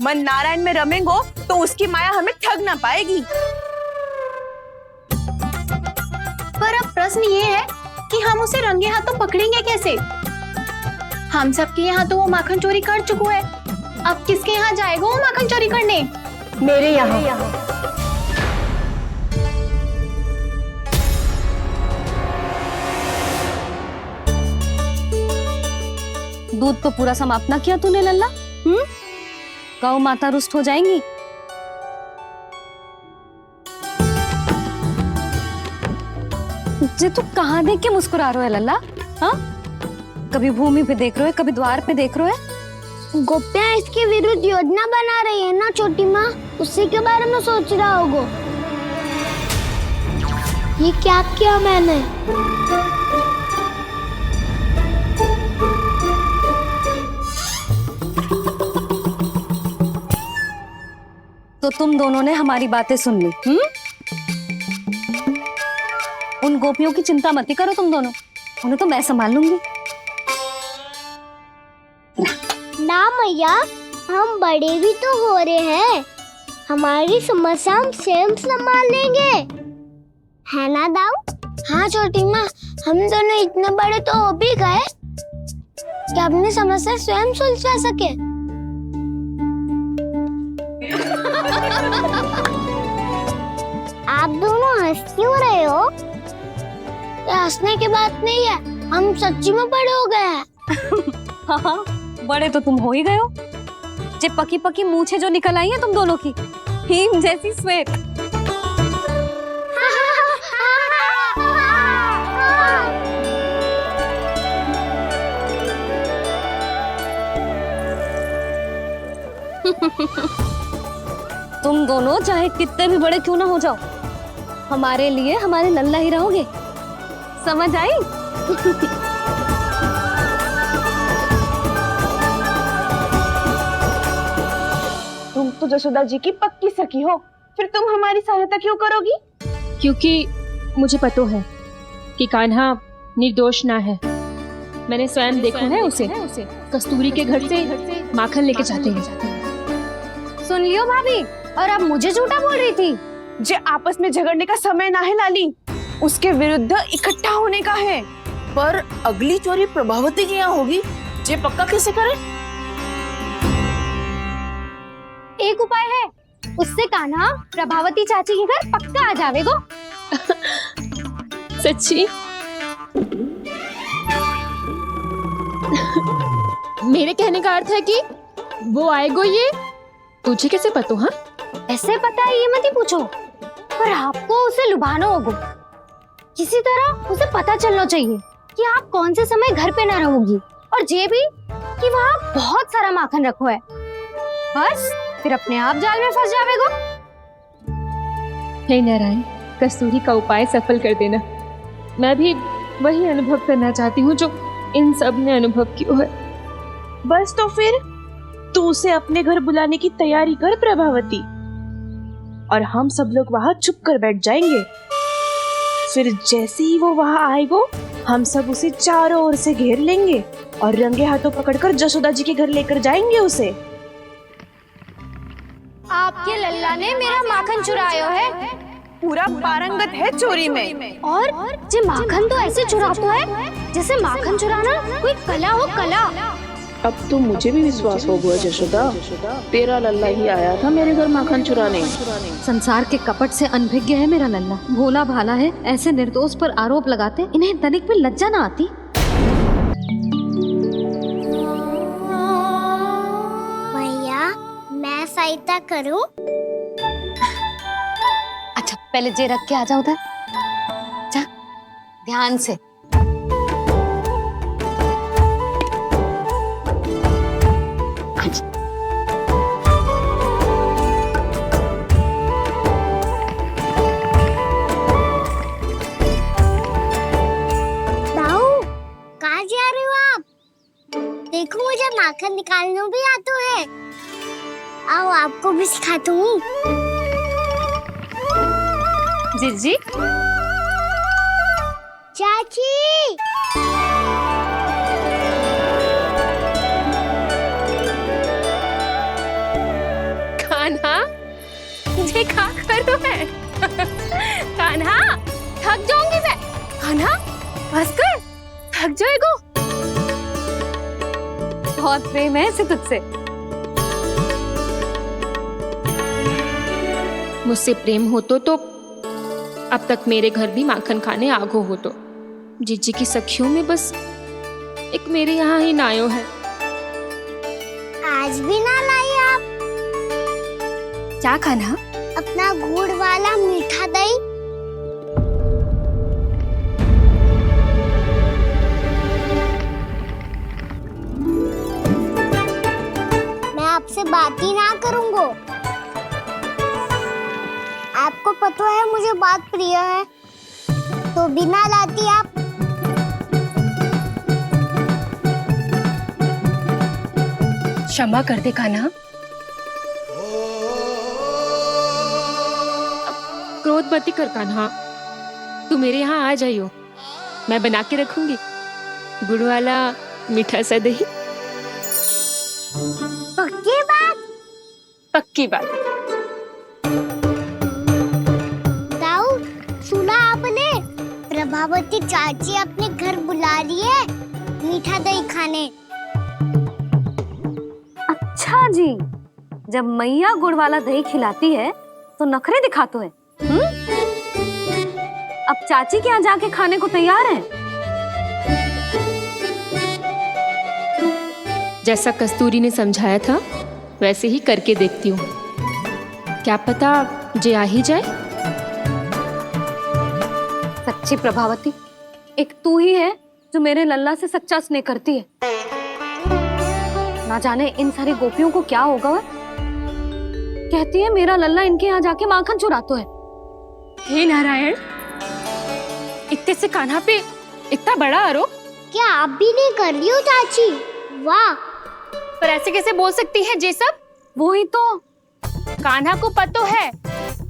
मन नारायण में रमेंगो तो उसकी माया हमें ठग ना पाएगी। पर अब प्रश्न ये है कि हम उसे रंगे हाथों पकड़ेंगे कैसे? हम सबके यहाँ तो वो माखन चोरी कर चुका है, अब किसके यहाँ जाएगा वो माखन चोरी करने? मेरे यहाँ। दूध तो पूरा समाप्त ना किया तूने लल्ला। गौ माता रुष्ट हो जाएंगी। जे तू कहाँ देख के मुस्कुरा रहे हो लल्ला? हाँ, कभी भूमि पे देख रहे हो, कभी द्वार पे देख रहे हो। गोपियां इसके विरुद्ध योजना बना रही है ना छोटी माँ, उसी के बारे में सोच रहा होगा। ये क्या किया मैंने? तो तुम दोनों ने हमारी बातें सुन ली। उन गोपियों की चिंता मत करो तुम दोनों, उन्हें तो मैं संभाल लूंगी। ना मैया, हम बड़े भी तो हो रहे हैं, हमारी समस्या हम स्वयं संभाल लेंगे, है ना दाऊ? हाँ छोटी माँ, हम दोनों इतने बड़े तो हो भी गए कि अपनी समस्या स्वयं सुलझा सके। आप दोनों हंस क्यों रहे हो? ये हंसने की बात नहीं है, हम सच्ची में बड़े हो गए हैं। हाँ, बड़े तो तुम हो ही गए हो। जे पकी पकी मूछें जो निकल आई हैं तुम दोनों की, हिम जैसी श्वेत। तुम दोनों चाहे कितने भी बड़े क्यों ना हो जाओ, हमारे लिए हमारे लल्ला ही रहोगे, समझ आई? तुम तो जशोदा जी की पक्की सखी हो, फिर तुम हमारी सहायता क्यों करोगी? क्योंकि मुझे पता है कि कान्हा निर्दोष ना है। मैंने स्वयं देखा है उसे कस्तूरी के घर से माखन लेके जाते हैं। सुन लियो भाभी, और अब मुझे झूठा बोल रही थी। जे आपस में झगड़ने का समय ना है लाली, उसके विरुद्ध इकट्ठा होने का है। पर अगली चोरी प्रभावती के यहाँ होगी, ये पक्का कैसे करे? एक उपाय है, उससे कान्हा प्रभावती चाची के घर पक्का आ जावेगो। सच्ची? मेरे कहने का अर्थ है कि वो आएगो, ये तुझे कैसे पता? हाँ, ऐसे पता है ये मत ही पूछो, पर आपको उसे लुभाना होगा। किसी तरह उसे पता चलना चाहिए कि आप कौन से समय घर पे ना रहोगी, और ये भी कि वहाँ बहुत सारा माखन रखो है। बस फिर अपने आप जाल में फंस जावेगो। हे नारायण, कस्तूरी का उपाय सफल कर देना। मैं भी वही अनुभव करना चाहती हूँ जो इन सब ने अनुभव किया है। बस तो फिर तू उसे अपने घर बुलाने की तैयारी कर प्रभावती, और हम सब लोग वहाँ चुप कर बैठ जाएंगे। फिर जैसे ही वो वहाँ आएगा, हम सब उसे चारों ओर से घेर लेंगे और रंगे हाथों पकड़कर जशोदा जी के घर लेकर जाएंगे उसे। आपके लल्ला ने मेरा माखन चुराया है, पूरा पारंगत है चोरी में। और जे माखन तो ऐसे चुराता है जैसे माखन चुराना कोई कला हो, कला। अब तो मुझे भी विश्वास हो गया जशोदा, तेरा लल्ला ही आया था मेरे घर माखन चुराने। संसार के कपट से अनभिज्ञ है मेरा लल्ला, भोला भाला है। ऐसे निर्दोष पर आरोप लगाते इन्हें तनिक भी लज्जा ना आती। भैया, मैं सहायता करूं? अच्छा, पहले जे रख के आ जाओ उधर, जा ध्यान से। देखो मुझे माखन निकालना भी आता है। आओ आपको भी सिखाता हूँ। जिज्जी, चाची कान्हा, मुझे क्या करो है? कान्हा, थक जाऊंगी मैं। कान्हा, बस कर, थक जाएगो। बहुत प्रेम है इसे तुझसे। मुझसे प्रेम हो तो अब तक मेरे घर भी माखन खाने आगो हो तो। जीजी की सखियों में बस एक मेरे यहाँ ही नायो है। आज भी ना लाई आप क्या कान्हा? अपना गुड़ वाला मीठा दही। मैं आपसे बात ही ना करूंगा। आपको पता है मुझे बात प्रिय है, तो बिना लाती आप। क्षमा कर दे कान्हा। क्रोध मत कर कान्हा, तू मेरे यहाँ आ जाइयो, मैं बना के रखूंगी गुड़ वाला मीठा सा दही। पक्की बात? पक्की बात। दाऊ, सुना आपने? प्रभावती चाची अपने घर बुला रही है मीठा दही खाने। अच्छा जी, जब मैया गुड़ वाला दही खिलाती है तो नखरे दिखाते हैं। अब चाची के यहाँ जाके खाने को तैयार हैं। जैसा कस्तूरी ने समझाया था वैसे ही करके देखती हूँ, क्या पता जे आ ही जाए। सच्ची प्रभावती, एक तू ही है जो मेरे लल्ला से सच्चा स्नेह करती है। ना जाने इन सारी गोपियों को क्या होगा। वह कहती है मेरा लल्ला इनके यहाँ जाके माखन चुराता है। हे नारायण, इतने से कान्हा पे इतना बड़ा आरोप? क्या आप भी नहीं कर रही हो चाची? वाह, पर ऐसे कैसे बोल सकती है जे सब? वो ही तो। कान्हा को पता है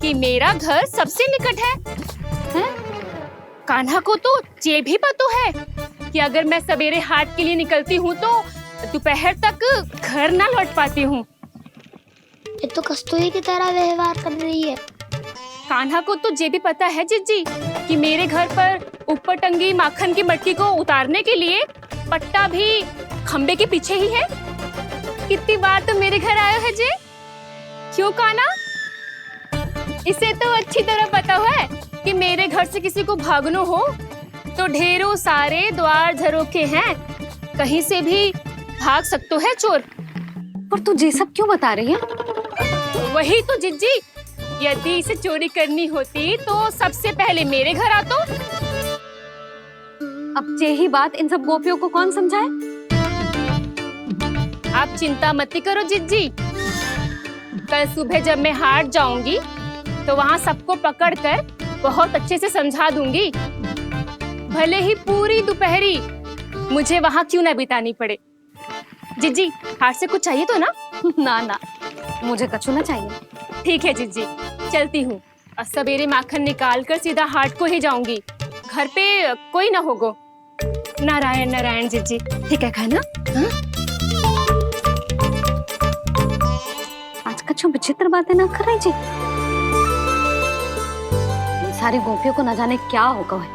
कि मेरा घर सबसे निकट है, हैं? कान्हा को तो ये भी पता है कि अगर मैं सवेरे हाट के लिए निकलती हूँ तो दोपहर तक घर ना लौट पाती हूँ। ये तो कस्तूरी की तरह व्यवहार कर रही है। कान्हा को तो ये भी पता है जिज्जी कि मेरे घर पर ऊपर टंगी माखन की मटकी को उतारने के लिए पट्टा भी खंबे के पीछे ही है। कितनी बार तो मेरे घर आया है जे। क्यों कान्हा? इसे तो अच्छी तरह पता है कि मेरे घर से किसी को भागना हो तो ढेरों सारे द्वार झरोखे हैं, कहीं से भी भाग सकते है चोर। पर तू ये सब क्यों बता रही है? वही तो जिज्जी, यदि इसे चोरी करनी होती तो सबसे पहले मेरे घर आतो। अब यही बात इन सब गोपियों को कौन समझाए? आप चिंता मत करो जिज्जी, कल सुबह जब मैं हाट जाऊंगी तो वहाँ सबको पकड़कर बहुत अच्छे से समझा दूंगी, भले ही पूरी दोपहरी मुझे वहाँ क्यों ना बितानी पड़े। जिज्जी, हाट से कुछ चाहिए तो ना? ना ना, मुझे कछु ना चाहिए। ठीक है जिज्जी, चलती हूँ और सवेरे माखन निकाल कर सीधा हाट को ही जाऊंगी, घर पे कोई ना होगो। नारायण नारायण जिज्जी, ठीक है खाना? हाँ? आज कछु विचित्र बातें ना कर रही जी। इन सारी गोपियों को न जाने क्या होगा है।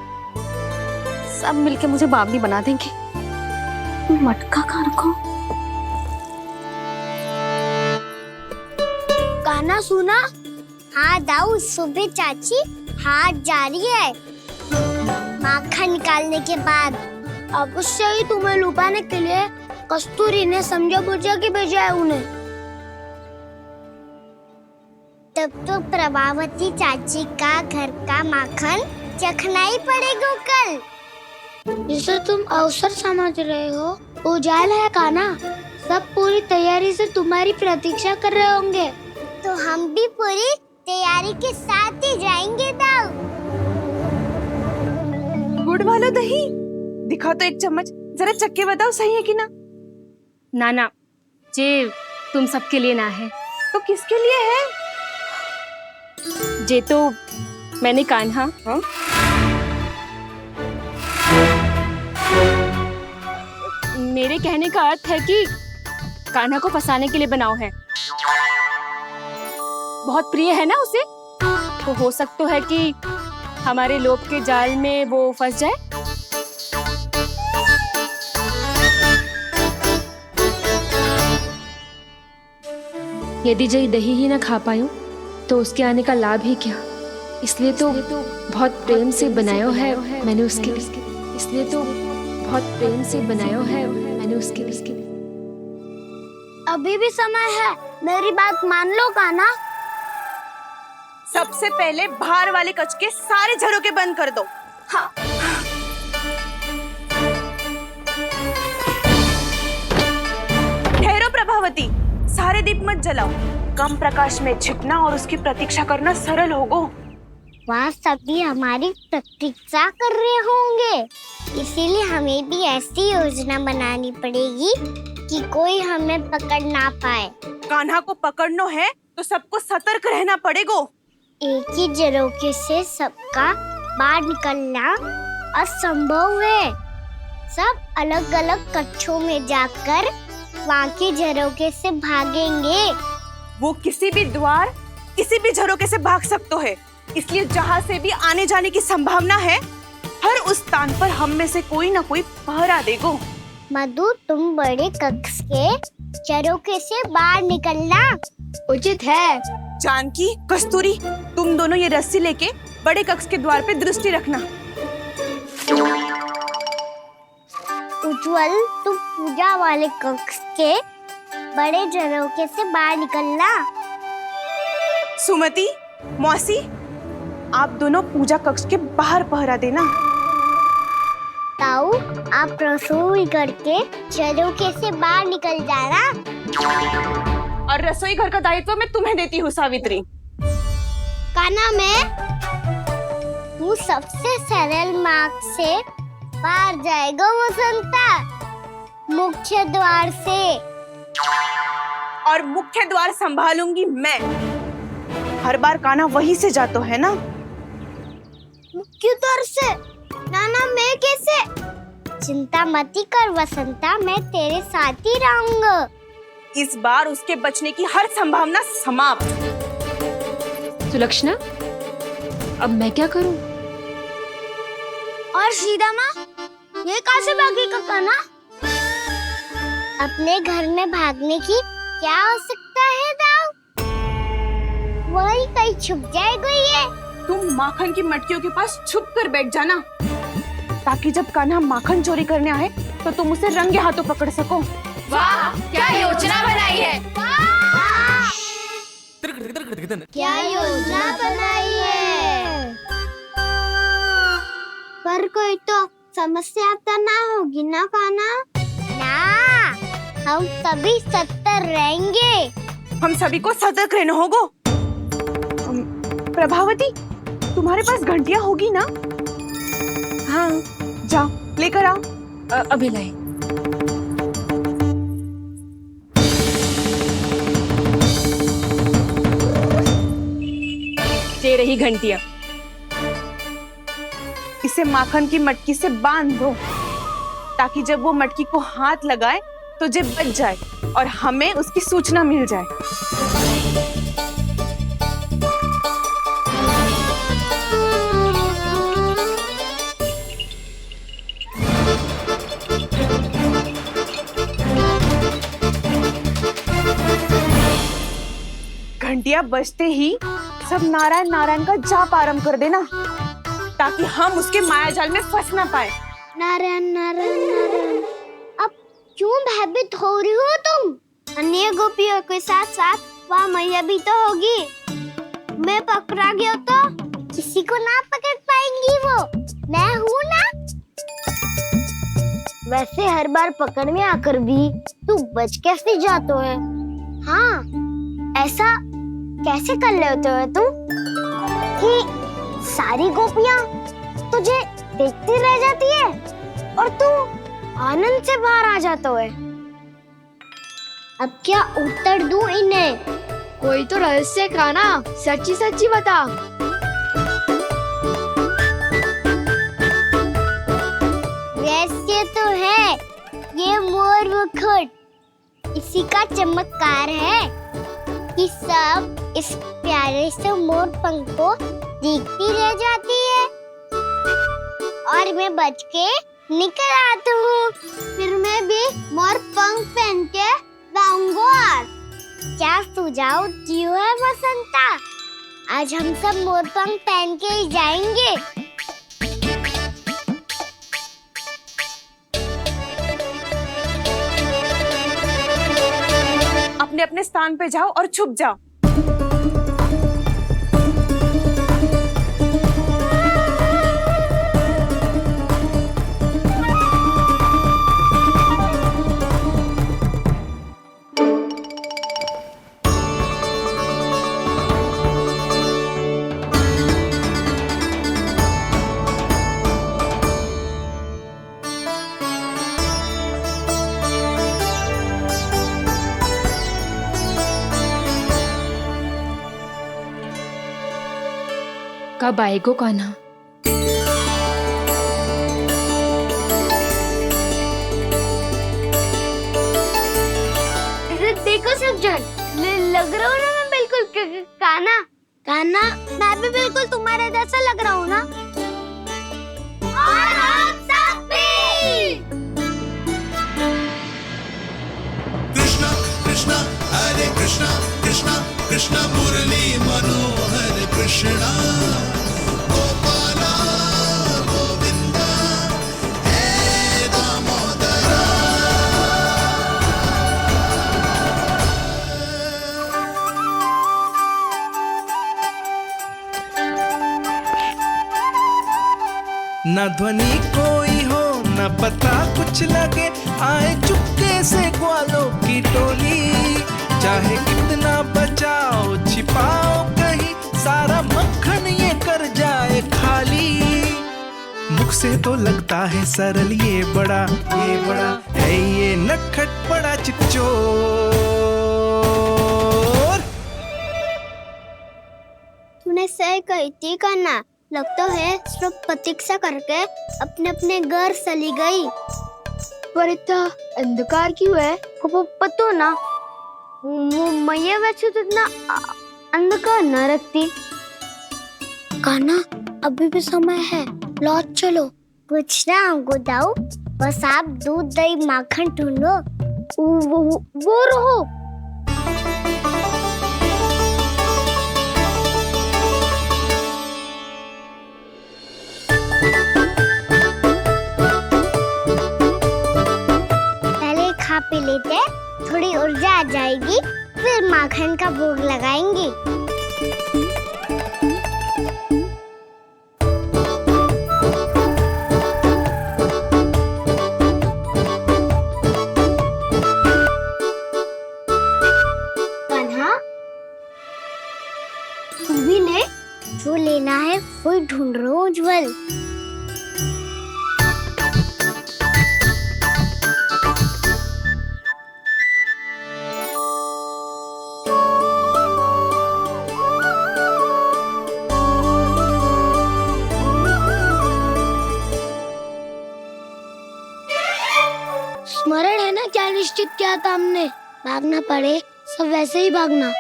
सब मिलके मुझे बावली बना देंगे। मटका कहाँ रखो? गाना सुना? हाँ दाऊ, सुबह चाची हाट जा रही है माखन निकालने के बाद। अवश्य ही तुम्हें लुभाने के लिए कस्तूरी ने समझा बुझा के भेजा है उन्हें। तब तो प्रभावती चाची का घर का माखन चखना ही पड़ेगा कल। जिसे तुम अवसर समझ रहे हो, उजाल है काना। सब पूरी तैयारी से तुम्हारी प्रतीक्षा कर रहे होंगे। तो हम भी पूरी तैयारी के साथ ही जाएंगे दाऊ। गुड़ वाला दही दिखाओ तो एक चम्मच, जरा चख के बताओ सही है कि ना। ना जे तुम सबके लिए ना है। तो किसके लिए है? जे तो मैंने कान्हा मेरे कहने का अर्थ है कि कान्हा को फंसाने के लिए बनाओ है। बहुत प्रिय है ना उसे, तो हो सकता है कि हमारे लोभ के जाल में वो फंस जाए। यदि जय दही ही ना खा पायूं तो उसके आने का लाभ ही क्या। इसलिए तो बहुत प्रेम से बनाया है मैंने उसके लिए। इसलिए तो बहुत प्रेम से बनाया है मैंने उसके लिए। अभी भी समय है, मेरी बात मान लो कान्हा। सबसे पहले बाहर वाले कच के सारे झरोके बंद कर दो। हाँ। ठहरो प्रभावती, सारे दीप मत जलाओ। कम प्रकाश में छिपना और उसकी प्रतीक्षा करना सरल होगो। वहाँ सभी हमारी प्रतीक्षा कर रहे होंगे, इसीलिए हमें भी ऐसी योजना बनानी पड़ेगी कि कोई हमें पकड़ ना पाए। कान्हा को पकड़ना है तो सबको सतर्क रहना पड़ेगा। एक ही झरोके से सबका बाहर निकलना असंभव है। सब अलग अलग कक्षों में जाकर वहाँ के झरोके से भागेंगे। वो किसी भी द्वार, किसी भी झरोके से भाग सकते है, इसलिए जहाँ से भी आने जाने की संभावना है, हर उस स्थान पर हम में से कोई ना कोई पहरा देगो। मधु, तुम बड़े कक्ष के झरोके से बाहर निकलना उचित है। जानकी, कस्तूरी, तुम दोनों ये रस्सी लेके बड़े कक्ष के द्वार पे दृष्टि रखना। उज्जवल, तुम पूजा वाले कक्ष के बड़े झरोके से बाहर निकलना। सुमति, मौसी, आप दोनों पूजा कक्ष के बाहर पहरा देना। ताऊ, आप रसोई करके झरोके से बाहर निकल जाना। और रसोई घर का दायित्व मैं तुम्हें देती हूँ सावित्री। कान्हा, तू सबसे सरल मार्ग से बाहर जाएगा वसंता, मुख्य द्वार से। और मुख्य द्वार संभालूंगी मैं। हर बार कान्हा वहीं से जाता है ना। मुख्य द्वार से? नाना, मैं कैसे? चिंता मत कर वसंता, मैं तेरे साथ ही रहूंगा। इस बार उसके बचने की हर संभावना समाप्त। सुलक्षणा, अब मैं क्या करूं? और सीधा माँ, ये कहाँ से भागेगा कान्हा? अपने घर में भागने की क्या हो सकता है दाऊ? वही कहीं छुप जाएगा ये। तुम माखन की मटकियों के पास छुप कर बैठ जाना, ताकि जब कान्हा माखन चोरी करने आए तो तुम उसे रंगे हाथों पकड़ सको। वाह, क्या योजना बनाई है। क्या योजना बनाई है? पर कोई तो समस्या तो ना होगी ना कान्हा? ना, हम सभी सतर्क रहेंगे। हम सभी को सतर्क रहना होगा। प्रभावती, तुम्हारे पास घंटियां होगी ना? हाँ, जाओ लेकर आओ। अभी लाई। ये रही घंटियां। इसे माखन की मटकी से बांध दो, ताकि जब वो मटकी को हाथ लगाए तो जे बच जाए और हमें उसकी सूचना मिल जाए। घंटियां बजते ही सब नारायण नारायण का जाप आरंभ कर देना, ताकि हम उसके मायाजाल में फंस ना पाए। नारायण नारायण नारायण। अब क्यों भयभीत हो रही हो तुम? अन्य गोपियों के साथ साथ वहाँ मैया भी तो होगी। मैं पकड़ा गया तो किसी को ना पकड़ पाएंगी वो, मैं हूँ ना। वैसे हर बार पकड़ने आकर भी तू बच कैसे जाता है? हाँ, ऐसा कैसे कर लेते हो तुम कि सारी गोपियाँ तुझे देखती रह जाती है और तू आनंद से बाहर आ जाता है? अब क्या उत्तर दूं इन्हें? कोई तो रहस्य काना, सच्ची सच्ची बता। रहस्य तो है, ये मोर मुकुट इसी का चमत्कार है कि सब इस प्यारे से मोर पंख को देखती रह जाती है और मैं बच के निकल आता हूँ। फिर मैं भी मोर पंख पहन के गाऊंगा। क्या सुझाव दियो है बसंता? आज हम सब मोर पंख पहन के ही जाएंगे। अपने अपने स्थान पे जाओ और छुप जाओ। कब आएगो कान्हा? देखो सब जन, लग रहा हूँ ना मैं बिल्कुल काना। काना, मैं भी बिल्कुल तुम्हारे जैसा लग रहा हूँ ना? और हम सब भी। कृष्णा कृष्णा हरे कृष्णा कृष्णा कृष्णा मुरली मनोहर कृष्णा गोपाला गोविंदा हे दामोदरा। न ध्वनि कोई हो न पता कुछ लगे, आए चुपके से ग्वालों की टोली। चाहे कितना बचाओ छिपाओ कहीं, सारा मक्खन ये कर जाए खाली। मुख से तो लगता है सरल, ये बड़ा है ये नटखट बड़ा चिकचोर। तूने सही कही थी काना। लगता है सब प्रतीक्षा करके अपने अपने घर चली गई। पर इतना अंधकार क्यों है? पतो ना, मैया वैसे तो इतना अंधकार न रखती। काना, अभी भी समय है, लौट चलो। कुछ ना हमको दाऊ, बस आप दूध दही माखन ढूंढो। वो रहो। पहले खा पी लेते, थोड़ी ऊर्जा आ जाएगी, फिर माखन का भोग लगाएंगे। कान्हा, तू भी ले, जो लेना है वो ढूंढ रहा हूँ उज्जवल। स्मरण है ना क्या निश्चित किया था हमने? भागना पड़े सब वैसे ही भागना।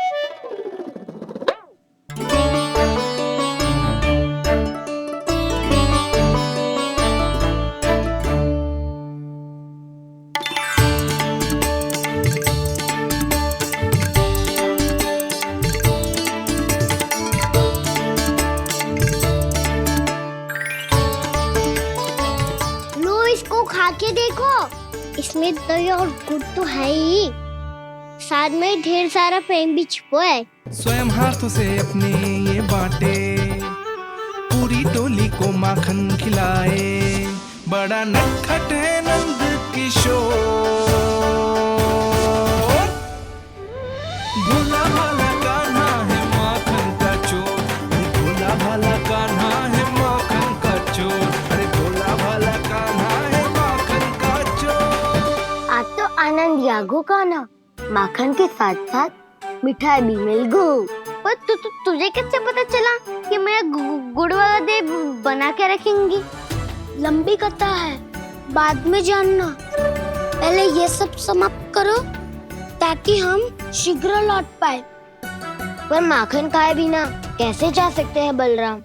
लो इसको खा के देखो, इसमें दही और गुड़ तो है ही, साथ में ढेर सारा प्रेम भी छुपा है। स्वयं हाथों से अपने ये बांटे, पूरी टोली को माखन खिलाए। बड़ा नटखट है नंद किशोर, भोला भाला कान्हा है माखन का चोर। भोला भाला कान्हा है माखन का चोर। अरे भोला भाला कान्हा है माखन का चोर। आज तो आनंद यागो कान्हा, माखन के साथ साथ मिठाई भी मिल गई। पर तुझे कैसे पता चला कि मैं गुड़ वाला देव बना के रखूंगी? लंबी कथा है, बाद में जानना। पहले ये सब समाप्त करो ताकि हम शीघ्र लौट पाए। पर माखन खाए बिना कैसे जा सकते हैं बलराम?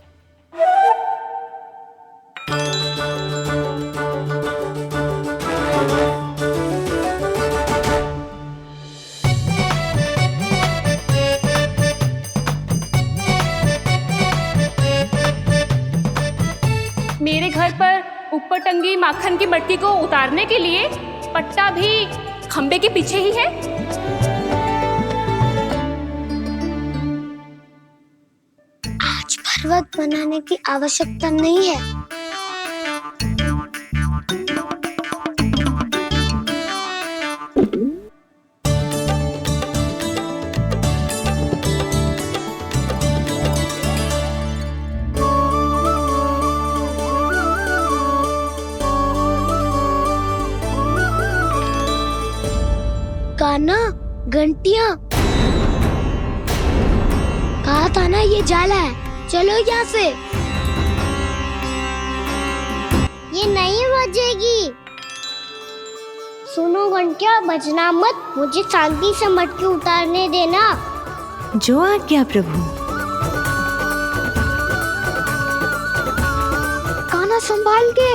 मेरे घर पर ऊपर टंगी माखन की मटकी को उतारने के लिए पट्टा भी खंबे के पीछे ही है। आज पर्वत बनाने की आवश्यकता नहीं है। कान्हा, घंटियां, कहा था ना ये जाला है। चलो यहाँ से। ये नहीं बजेगी। सुनो घंटिया, बजना मत। मुझे शांति से मटकी उतारने देना। जो आज्ञा प्रभु। कान्हा संभाल के।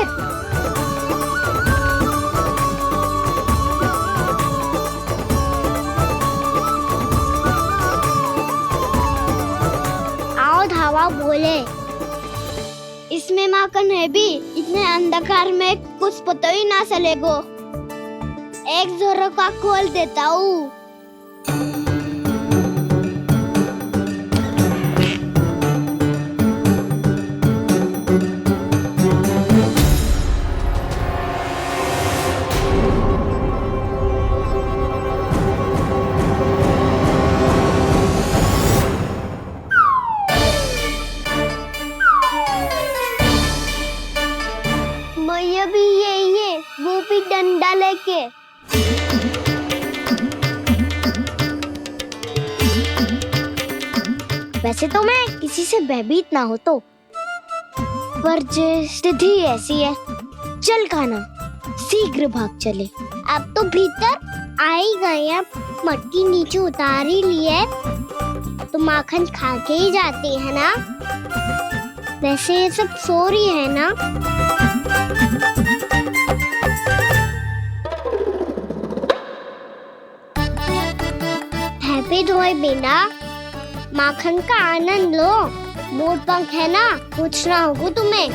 धावा बोले, इसमें माखन है भी। इतने अंधकार में कुछ पता ही ना चलेगो। एक जोरों का खोल देता हूँ। वो भी डंडा लेके। वैसे तो मैं किसी से भयभीत ना हो तो, पर स्थिति ऐसी है। चल कान्हा, शीघ्र भाग चले। अब तो भीतर आ ही गए हैं, मटकी नीचे उतार ही लिए तो माखन खा के ही जाते हैं ना। वैसे ये सब सो रही है ना। हैप्पी धोए बिना माखन का आनंद लो। मोर पंख है ना, पूछना होगा तुम्हें।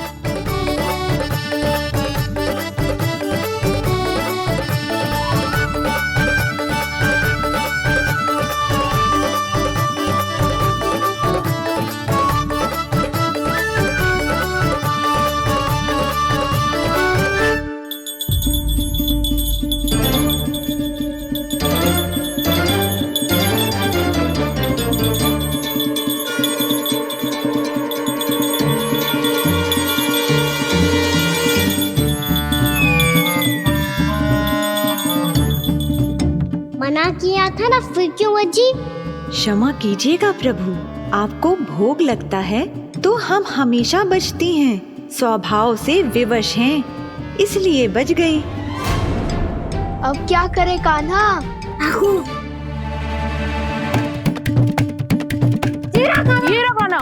मना किया था ना, फिर क्यों बजी? क्षमा कीजिएगा प्रभु, आपको भोग लगता है तो हम हमेशा बजती हैं। स्वभाव से विवश हैं, इसलिए बज गई। अब क्या करे कान्हा? ये रहा कान्हा।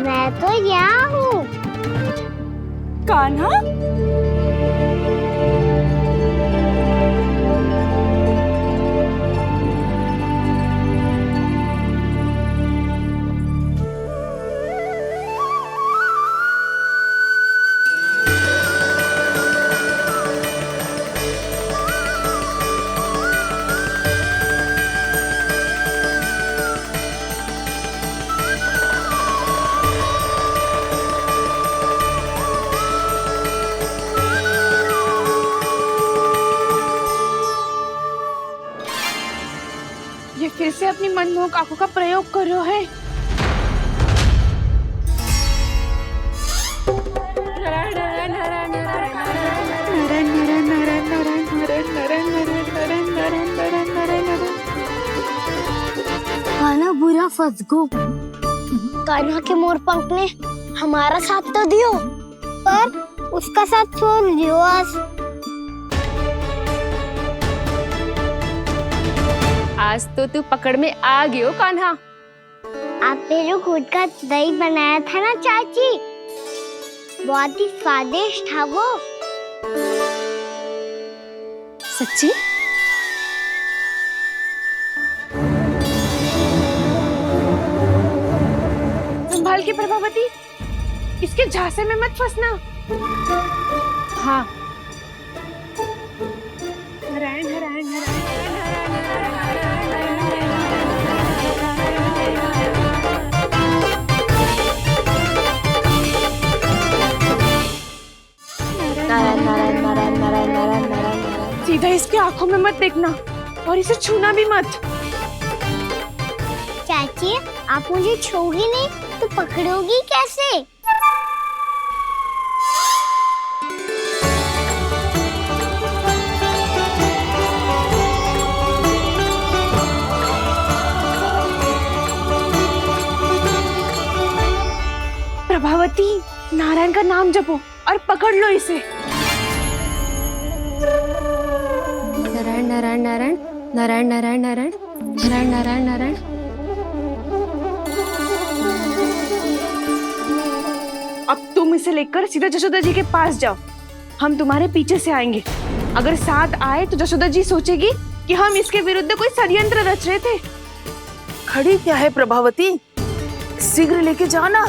मैं तो यहाँ हूँ। कान्हा, अनमोक आंखों का प्रयोग कर रहे हो है। कान्हा बुरा फंस गो। कान्हा के मोर पंख ने हमारा साथ तो दियो, पर उसका साथ छोड़ दियो आज। आज तो तू पकड़ में आ गयो कान्हा। आपने जो खुद का दही बनाया था ना चाची, बहुत ही स्वादिष्ट था वो। सच्ची? संभाल के प्रभावती, इसके झांसे में मत फंसना। हाँ। नारायण नारायण नारायण नारायण नारायण नारायण नारायण। सीधा इसके आंखों में मत देखना और इसे छूना भी मत। चाची, आप मुझे छोड़ोगी नहीं तो पकड़ोगी कैसे? प्रभावती, नारायण का नाम जपो और पकड़ लो इसे। नारायण नारायण नारायण नारायण नारायण नारायण नारायण नारायण नारायण। अब तुम इसे लेकर सीधा जशोदा जी के पास जाओ, हम तुम्हारे पीछे से आएंगे। अगर साथ आए तो जशोदा जी सोचेगी कि हम इसके विरुद्ध कोई षड्यंत्र रच रहे थे। खड़ी क्या है प्रभावती, शीघ्र लेके जाओ ना।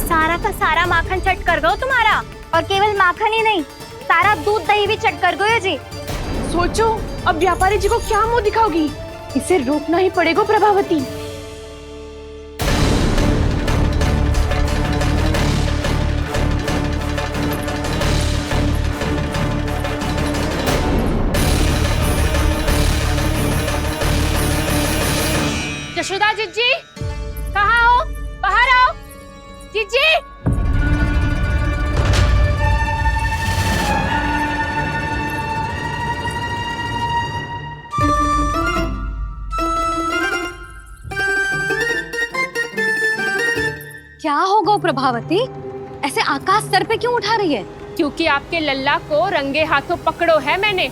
सारा का सारा माखन चट कर गो तुम्हारा, और केवल माखन ही नहीं, सारा दूध दही भी चट कर गो जी। सोचो अब व्यापारी जी को क्या मुंह दिखाओगी, इसे रोकना ही पड़ेगा प्रभावती। जशोदा जीजी, कहाँ हो? बाहर आओ जीजी। क्या होगा प्रभावती, ऐसे आकाश सर पे क्यों उठा रही है? क्योंकि आपके लल्ला को रंगे हाथों पकड़ो है मैंने।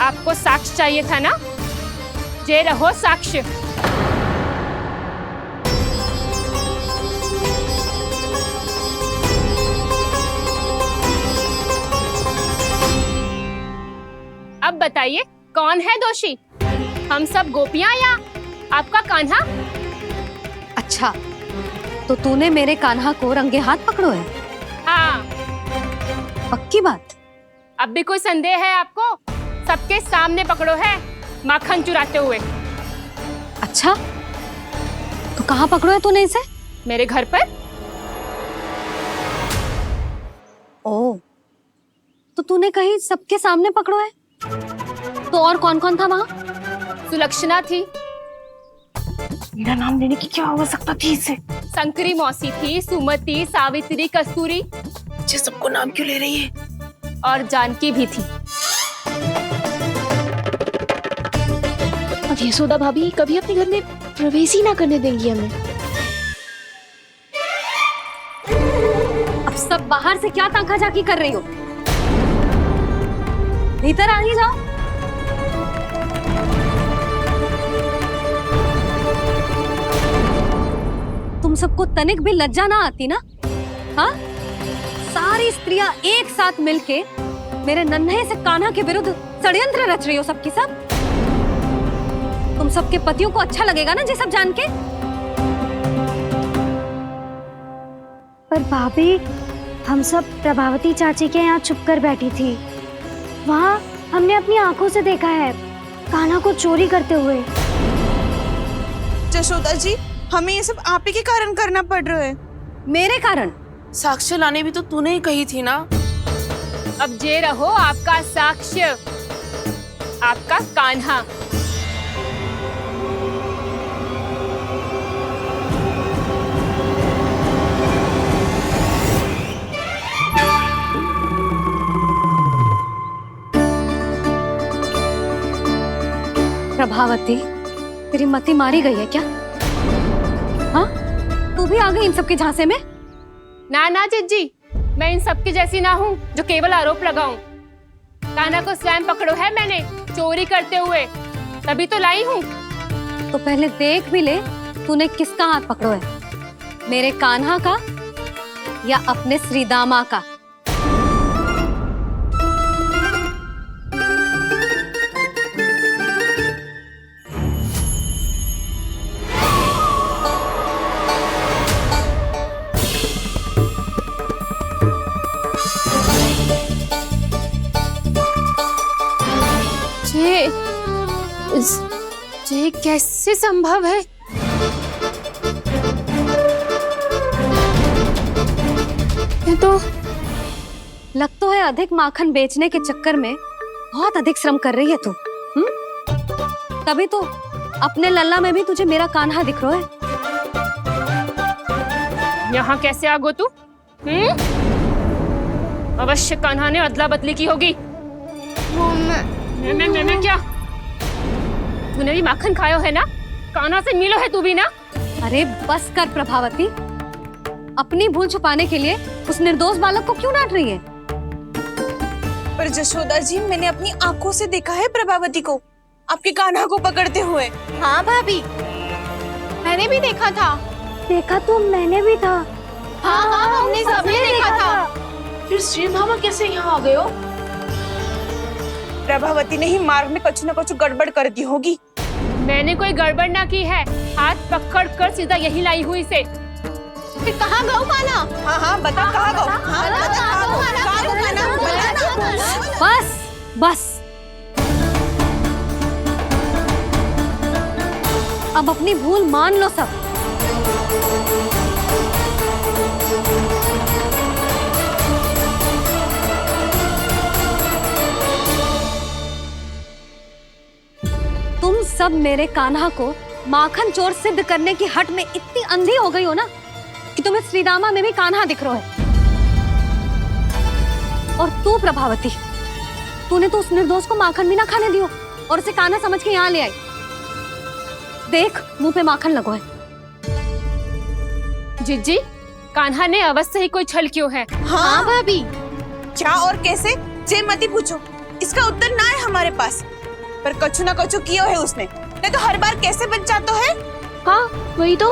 आपको साक्ष्य चाहिए था ना, जे रहो साक्ष्य। अब बताइए कौन है दोषी, हम सब गोपियां या आपका कान्हा? अच्छा, तो तूने मेरे कान्हा को रंगे हाथ पकड़ो है? हाँ। पक्की बात? अब भी कोई संदेह है आपको? सबके सामने पकड़ो है माखन चुराते हुए। अच्छा, तो कहाँ पकड़ो है तूने इसे? मेरे घर पर। ओ, तो तूने कहीं सबके सामने पकड़ो है? तो और कौन कौन था वहाँ? सुलक्षणा थी। मेरा नाम लेने की क्या आवश्यकता थी इसे? संकरी मौसी थी, सुमति, सावित्री, कस्तूरी। ये सबको नाम क्यों ले रही है? और जानकी भी थी। अब यशोदा भाभी कभी अपने घर में प्रवेश ही ना करने देंगी हमें। अब सब बाहर से क्या ताका झाकी कर रही हो? भीतर आ ही जाओ। तुम सबको तनिक भी लज्जा ना आती ना? हाँ, सारी स्त्रियां एक साथ मिलके मेरे नन्हे से कान्हा के विरुद्ध षड्यंत्र रच रही हो सबकी सब। तुम सबके पतियों को अच्छा लगेगा ना ये सब जान के? पर भाभी, हम सब प्रभावती चाची के यहाँ छुप कर बैठी थी। वहाँ हमने अपनी आंखों से देखा है कान्हा को चोरी करते हुए। जशोदा जी, हमें ये सब आप ही के कारण करना पड़ रहा है। मेरे कारण? साक्ष्य लाने भी तो तूने ही कही थी ना। अब जे रहो आपका साक्ष्य। आपका कान्हा। प्रभावती, तेरी मति मारी गई है क्या? हाँ, तू भी आ गई इन सबके झांसे में? ना ना जिज्जी, मैं इन सबकी जैसी ना हूँ जो केवल आरोप लगाऊं। कान्हा को स्वयं पकड़ो है मैंने चोरी करते हुए, तभी तो लाई हूँ। तो पहले देख भी ले तूने किसका हाथ पकड़ो है, मेरे कान्हा का या अपने श्रीदामा का? ये कैसे संभव है? ये तो लग तो है अधिक माखन बेचने के चक्कर में बहुत अधिक श्रम कर रही है तू। तभी तो अपने लल्ला में भी तुझे मेरा कान्हा दिख रहा है। यहाँ कैसे आ गो तू? अवश्य कान्हा ने अदला बदली की होगी। मैं क्या? तूने भी माखन खायो है ना? कान्हा से मिलो है तू भी ना? अरे बस कर प्रभावती, अपनी भूल छुपाने के लिए उस निर्दोष बालक को क्यों डांट रही है? पर जशोदा जी, मैंने अपनी आंखों से देखा है प्रभावती को आपके कान्हा को पकड़ते हुए। हाँ भाभी, मैंने भी देखा था। देखा तो मैंने भी था। हाँ हाँ, हमने सबने देखा था। फिर श्रीधामा कैसे यहाँ आ गए हो? प्रभावती ने ही मार्ग में कुछ न कुछ गड़बड़ कर दी होगी। मैंने कोई गड़बड़ ना की है, हाथ पकड़ कर सीधा यही लाई हुई से। फिर कहाँ गौ कान्हा? हाँ हाँ बता, कहाँ गौ? हाँ बता। बस बस, अब अपनी भूल मान लो सब। तुम सब मेरे कान्हा को माखन चोर सिद्ध करने की हट में इतनी अंधी हो गई हो ना कि तुम्हें श्रीदामा में भी कान्हा दिख रहा है। और तू प्रभावती, तूने तो उस निर्दोष को माखन भी ना खाने दियो और उसे कान्हा समझ के यहाँ ले आई। देख, मुंह पे माखन लगो है। जिज्जी, कान्हा ने अवश्य ही कोई छल क्यों है। हाँ भाभी, क्या और कैसे? जे मती पूछो, इसका उत्तर ना है हमारे पास। पर कछु ना कछु किया है उसने, नहीं तो हर बार कैसे बच जाता है। हाँ वही तो,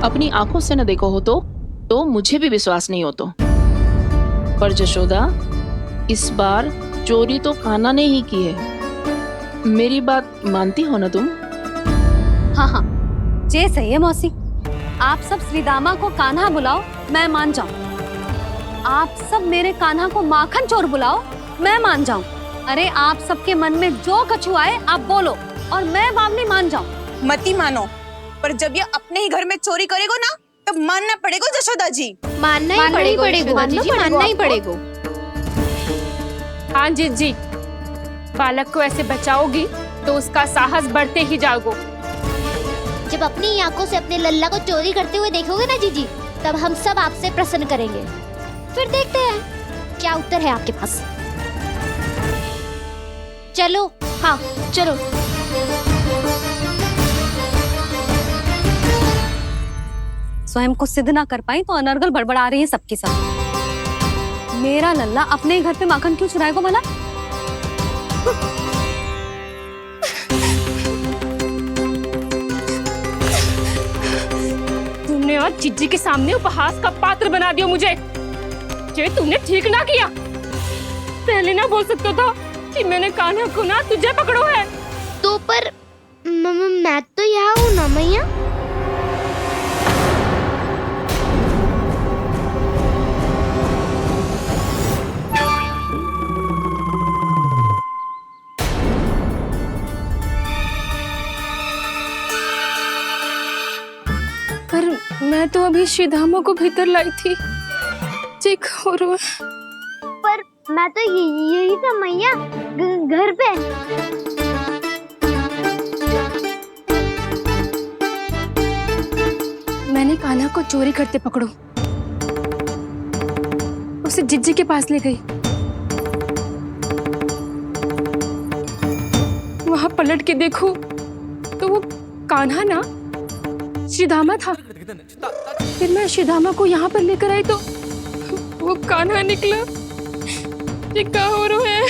अपनी आंखों से न देखो हो तो मुझे भी विश्वास नहीं हो तो। पर जशोदा, इस बार चोरी तो कान्हा ने ही की है। मेरी बात मानती हो ना तुम? हाँ हाँ, जे सही है मौसी। आप सब श्रीदामा को कान्हा बुलाओ, मैं मान जाऊं। आप सब मेरे कान्हा को माखन चोर बुलाओ, मैं मान जाऊं। अरे आप सबके मन में जो कछु आए आप बोलो और मैं बावली मान जाऊं। मती मानो, पर जब ये अपने ही घर में चोरी करेगो ना, तब मानना पड़ेगा जशोदा जी। मानना ही पड़ेगा। हाँ जिज्जी, बालक को ऐसे बचाओगी तो उसका साहस बढ़ते ही जाओगे। जब अपनी आंखों से अपने लल्ला को चोरी करते हुए देखोगे ना जीजी, तब हम सब आपसे प्रसन्न करेंगे। फिर देखते हैं क्या उत्तर है आपके पास। चलो। हाँ चलो। स्वयं को सिद्ध ना कर पाई तो अनर्गल बड़बड़ा रही है सबकी सब। मेरा लल्ला अपने ही घर पे माखन क्यों चुराएगा भला? तुमने आज जिज्जी के सामने उपहास का पात्र बना दिया मुझे। ये तुमने ठीक ना किया। पहले ना बोल सकता था कि मैंने कान्हा को ना तुझे पकड़ो है। तो पर मैं तो यहाँ हूँ ना मैया। पर मैं तो अभी श्रीधामा को भीतर लाई थी। पर मैं तो यही था मैया। घर पे। मैंने कान्हा को चोरी करते पकड़ो, उसे जिज्जी के पास ले गई। वहां पलट के देखो तो वो कान्हा ना श्रीधामा था। फिर मैं श्रीधामा को यहाँ पर लेकर आई तो वो कान्हा निकला। ये क्या हो रहा है?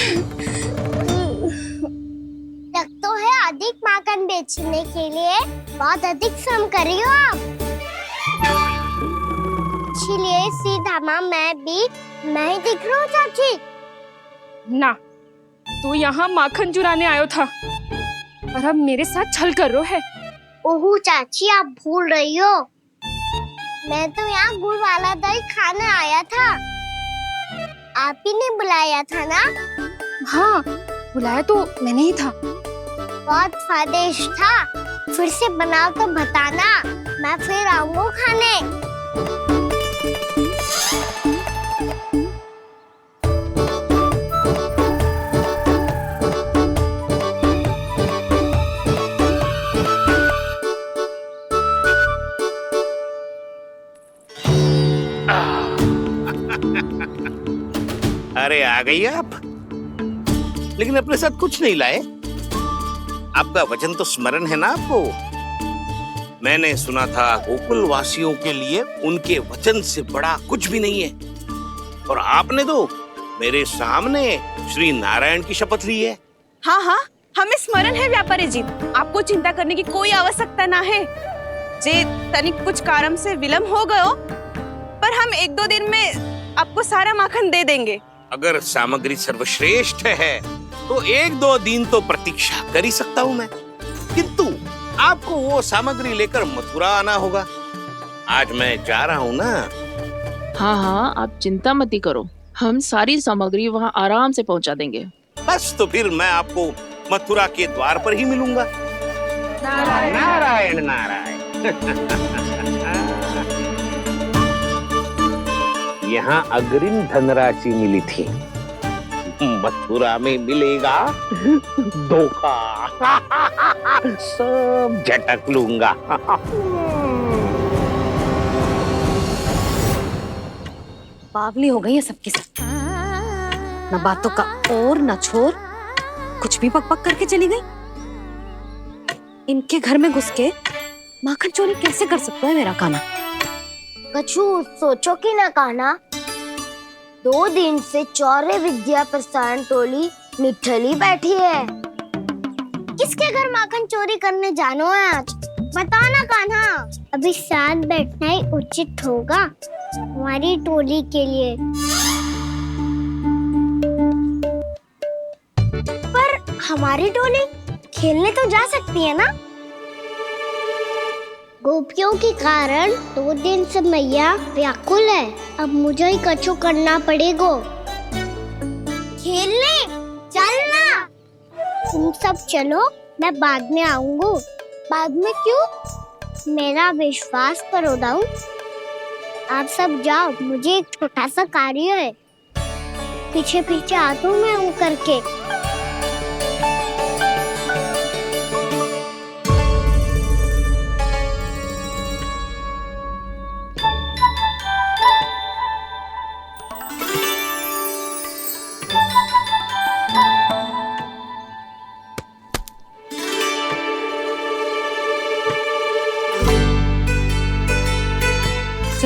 लग तो है अधिक माखन बेचने के लिए बहुत अधिक श्रम कर रही हो आप। इसलिए श्रीधामा मैं ही दिख रहा हूँ चाची। ना, तू यहाँ माखन चुराने आयो था और अब मेरे साथ छल कर रो है। ओह चाची, आप भूल रही हो, मैं तो यहाँ गुड़ वाला दही खाने आया था। आप ही ने बुलाया था ना? हाँ, बुलाया तो मैंने ही था। बहुत स्वादिष्ट था, फिर से बनाओ तो बताना, मैं फिर आऊंगा खाने। अरे आ गई आप, लेकिन अपने साथ कुछ नहीं लाए। आपका वचन तो स्मरण है ना आपको? मैंने सुना था गोकुल वासियों के लिए उनके वचन से बड़ा कुछ भी नहीं है, और आपने तो मेरे सामने श्री नारायण की शपथ ली है। हाँ हाँ, हमें स्मरण है व्यापारी जी, आपको चिंता करने की कोई आवश्यकता ना है। जे तनिक कुछ कारण से विलंब हो गयो, पर हम 1-2 दिन में आपको सारा माखन दे देंगे। अगर सामग्री सर्वश्रेष्ठ है तो 1-2 दिन तो प्रतीक्षा कर ही सकता हूँ मैं, किंतु आपको वो सामग्री लेकर मथुरा आना होगा। आज मैं जा रहा हूँ ना। हाँ हाँ, आप चिंता मत ही करो, हम सारी सामग्री वहाँ आराम से पहुँचा देंगे। बस तो फिर मैं आपको मथुरा के द्वार पर ही मिलूंगा। नारायण नारायण। यहाँ अग्रिम धनराशि मिली थी, मथुरा में मिलेगा धोखा। सब झटक लूंगा। बावली हो गई है सबकी सब, न बातों का और न छोर, कुछ भी पक पक करके चली गई। इनके घर में घुस के माखन चोरी कैसे कर सकता है मेरा कान्हा? कछु सोचो कि ना कान्हा, 2 दिन से चौर्य विद्या प्रसारण टोली निठली बैठी है। किसके घर माखन चोरी करने जानो है आज? बताना कान्हा। अभी साथ बैठना ही उचित होगा हमारी टोली के लिए। पर हमारी टोली खेलने तो जा सकती है ना? गोपियों के कारण 2 दिन से मैया व्याकुल है, अब मुझे ही कछु करना पड़ेगा। खेलने चलना। तुम सब चलो, मैं बाद में आऊंगा। बाद में क्यों? मेरा विश्वास करो दाऊ। आप सब जाओ, मुझे एक छोटा सा कार्य है। पीछे पीछे आता हूँ मैं करके।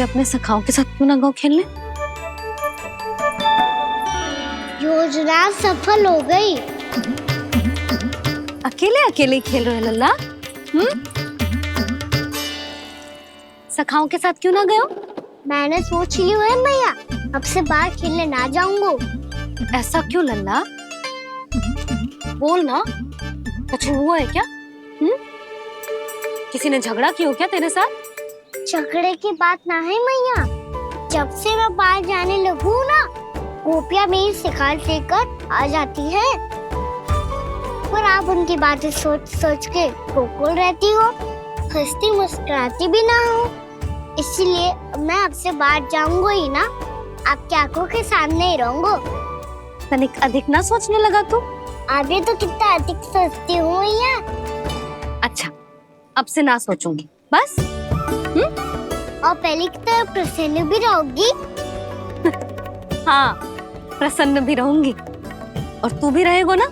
अपने सखाओं के साथ क्यों ना गाँव खेलने? योजना सफल हो गई। अकेले अकेले खेल रहे लल्ला? सखाओं के साथ क्यों ना गए? मैंने सोच लिया है मैया, अब से बाहर खेलने ना जाऊंगा। ऐसा क्यों लल्ला? बोल ना, कुछ हुआ है क्या? किसी ने झगड़ा किया क्या तेरे साथ? झगड़े की बात ना है मैया, जब से मैं बाहर जाने लगू ना, गोपियां मेरी शिकार लेकर आ जाती है, पर आप उनकी बातें सोच सोच के गोकुल रहती हो, हंसती मुस्कुराती भी ना हो। इसलिए मैं आपसे बाहर जाऊंगा ही ना, आपकी आंखों के सामने ही रहूंगा। तनिक अधिक ना सोचने लगा तू? आगे तो कितना अधिक सोचती हूँ मैया। अच्छा, अब से ना सोचूंगी बस। और पहले की तरह प्रसन्न भी रहोगी। हाँ, प्रसन्न भी रहूंगी। और तू भी रहेगो ना?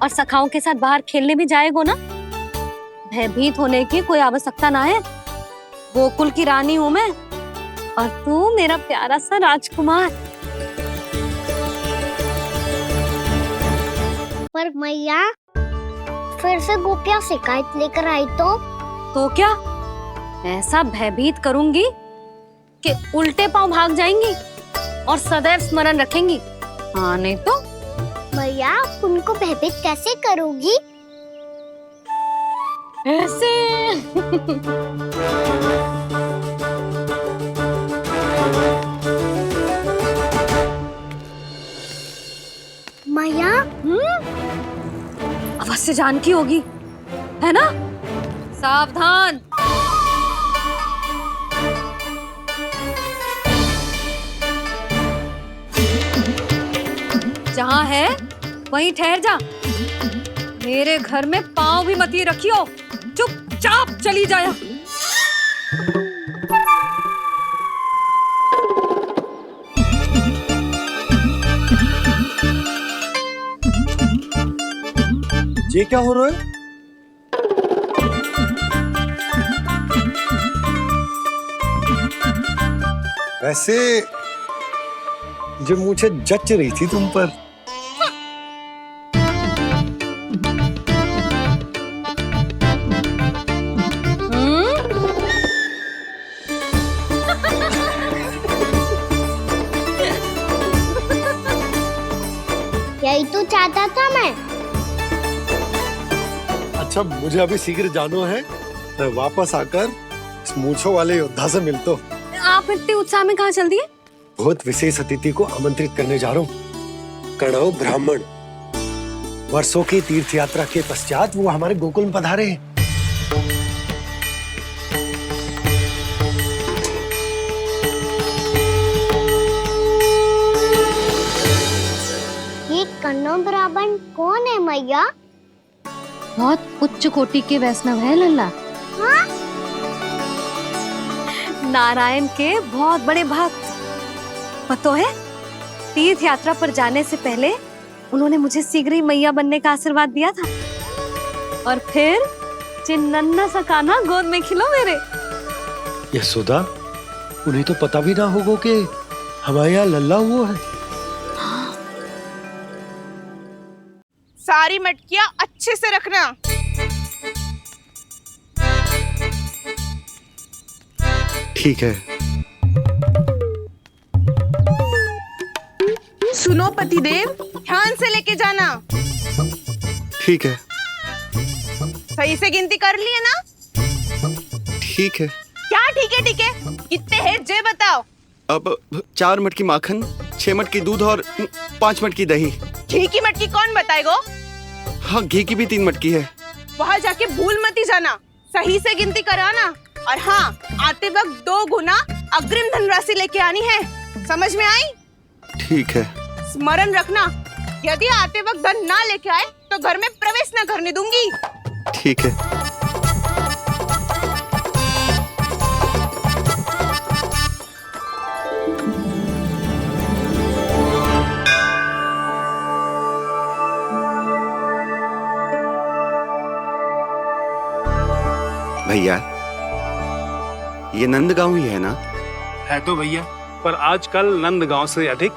और सखाओं के साथ बाहर खेलने भी जाएगो ना? भयभीत होने की कोई आवश्यकता ना है। गोकुल की रानी हूँ मैं और तू मेरा प्यारा सा राजकुमार। पर मैया फिर से गोपियाँ शिकायत लेकर आई तो क्या ऐसा भयभीत करूंगी कि उल्टे पांव भाग जाएंगी और सदैव स्मरण रखेंगी। हाँ नहीं तो मैया उनको भयभीत कैसे करोगी? ऐसे। मैया अवश्य जानकी होगी, है ना? सावधान। जहाँ है वहीं ठहर जा। मेरे घर में पाँव भी मत ही रखियो, चुपचाप चली जाया। ये क्या हो रहा है? वैसे जो मुझे जच रही थी तुम पर। यही तो चाहता था मैं। अच्छा मुझे अभी शीघ्र जाना है, मैं वापस आकर इस मूंछों वाले योद्धा से मिलता हूँ। आप इतने उत्साह में कहाँ चल दिए? बहुत विशेष अतिथि को आमंत्रित करने जा रहा हूँ। कणव ब्राह्मण वर्षों की तीर्थ यात्रा के पश्चात वो हमारे गोकुल में पधारे हैं। ये कणव ब्राह्मण कौन है मैया? बहुत उच्च कोटि के वैष्णव है लल्ला। हाँ? नारायण के बहुत बड़े भक्त। पता है, तीर्थ यात्रा पर जाने से पहले उन्होंने मुझे शीघ्र ही मैया बनने का आशीर्वाद दिया था। और फिर चिन्नन्ना सा कान्हा गोद में खिलो मेरे। यशोदा, उन्हें तो पता भी ना होगा कि हमारे यहाँ लल्ला हुआ है। सारी मटकियां अच्छे से रखना। ठीक है। सुनो पतिदेव, ध्यान से लेके जाना। ठीक है। सही से गिनती कर लिए ना? ठीक है। क्या ठीक है ठीक है? कितने है जे बताओ। अब 4 मटकी माखन, 6 मटकी दूध और 5 मटकी दही। घी की मटकी कौन बताएगो? हाँ, घी की भी 3 मटकी है। वहाँ जाके भूल मत ही जाना, सही से गिनती कराना। और हाँ, आते वक्त 2 गुना अग्रिम धनराशि लेके आनी है। समझ में आई? ठीक है। स्मरण रखना, यदि आते वक्त धन ना लेके आए तो घर में प्रवेश न करने दूंगी। ठीक है। भैया, ये नंदगांव ही है ना? है तो भैया, पर आजकल नंदगांव से अधिक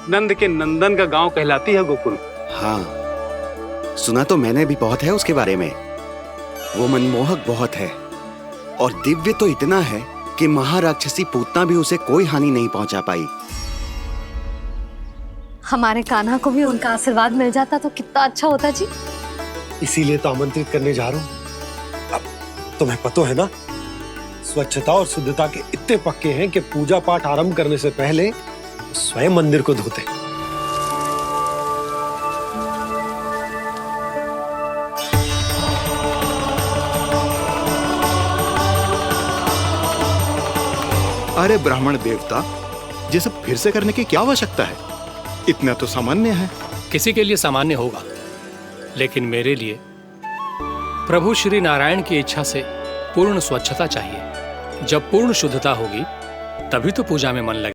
नंद के नंदन का गांव कहलाती है गोकुल। हाँ, सुना तो मैंने भी बहुत है उसके बारे में। वो मनमोहक बहुत है और दिव्य तो इतना है कि महाराक्षसी पूतना भी उसे कोई हानि नहीं पहुंचा पाई। हमारे कान्हा को भी उनका आशीर्वाद मिल जाता तो कितना अच्छा होता जी। इसीलिए तो आमंत्रित करने जा रहा हूँ। अब तुम्हें पता है ना, स्वच्छता और शुद्धता के इतने पक्के हैं कि पूजा पाठ आरंभ करने से पहले स्वयं मंदिर को धोते। अरे ब्राह्मण देवता, ये सब फिर से करने की क्या आवश्यकता है? इतना तो सामान्य है। किसी के लिए सामान्य होगा लेकिन मेरे लिए प्रभु श्री नारायण की इच्छा से पूर्ण स्वच्छता चाहिए। जब पूर्ण शुद्धता होगी तभी तो पूजा में मन लगे।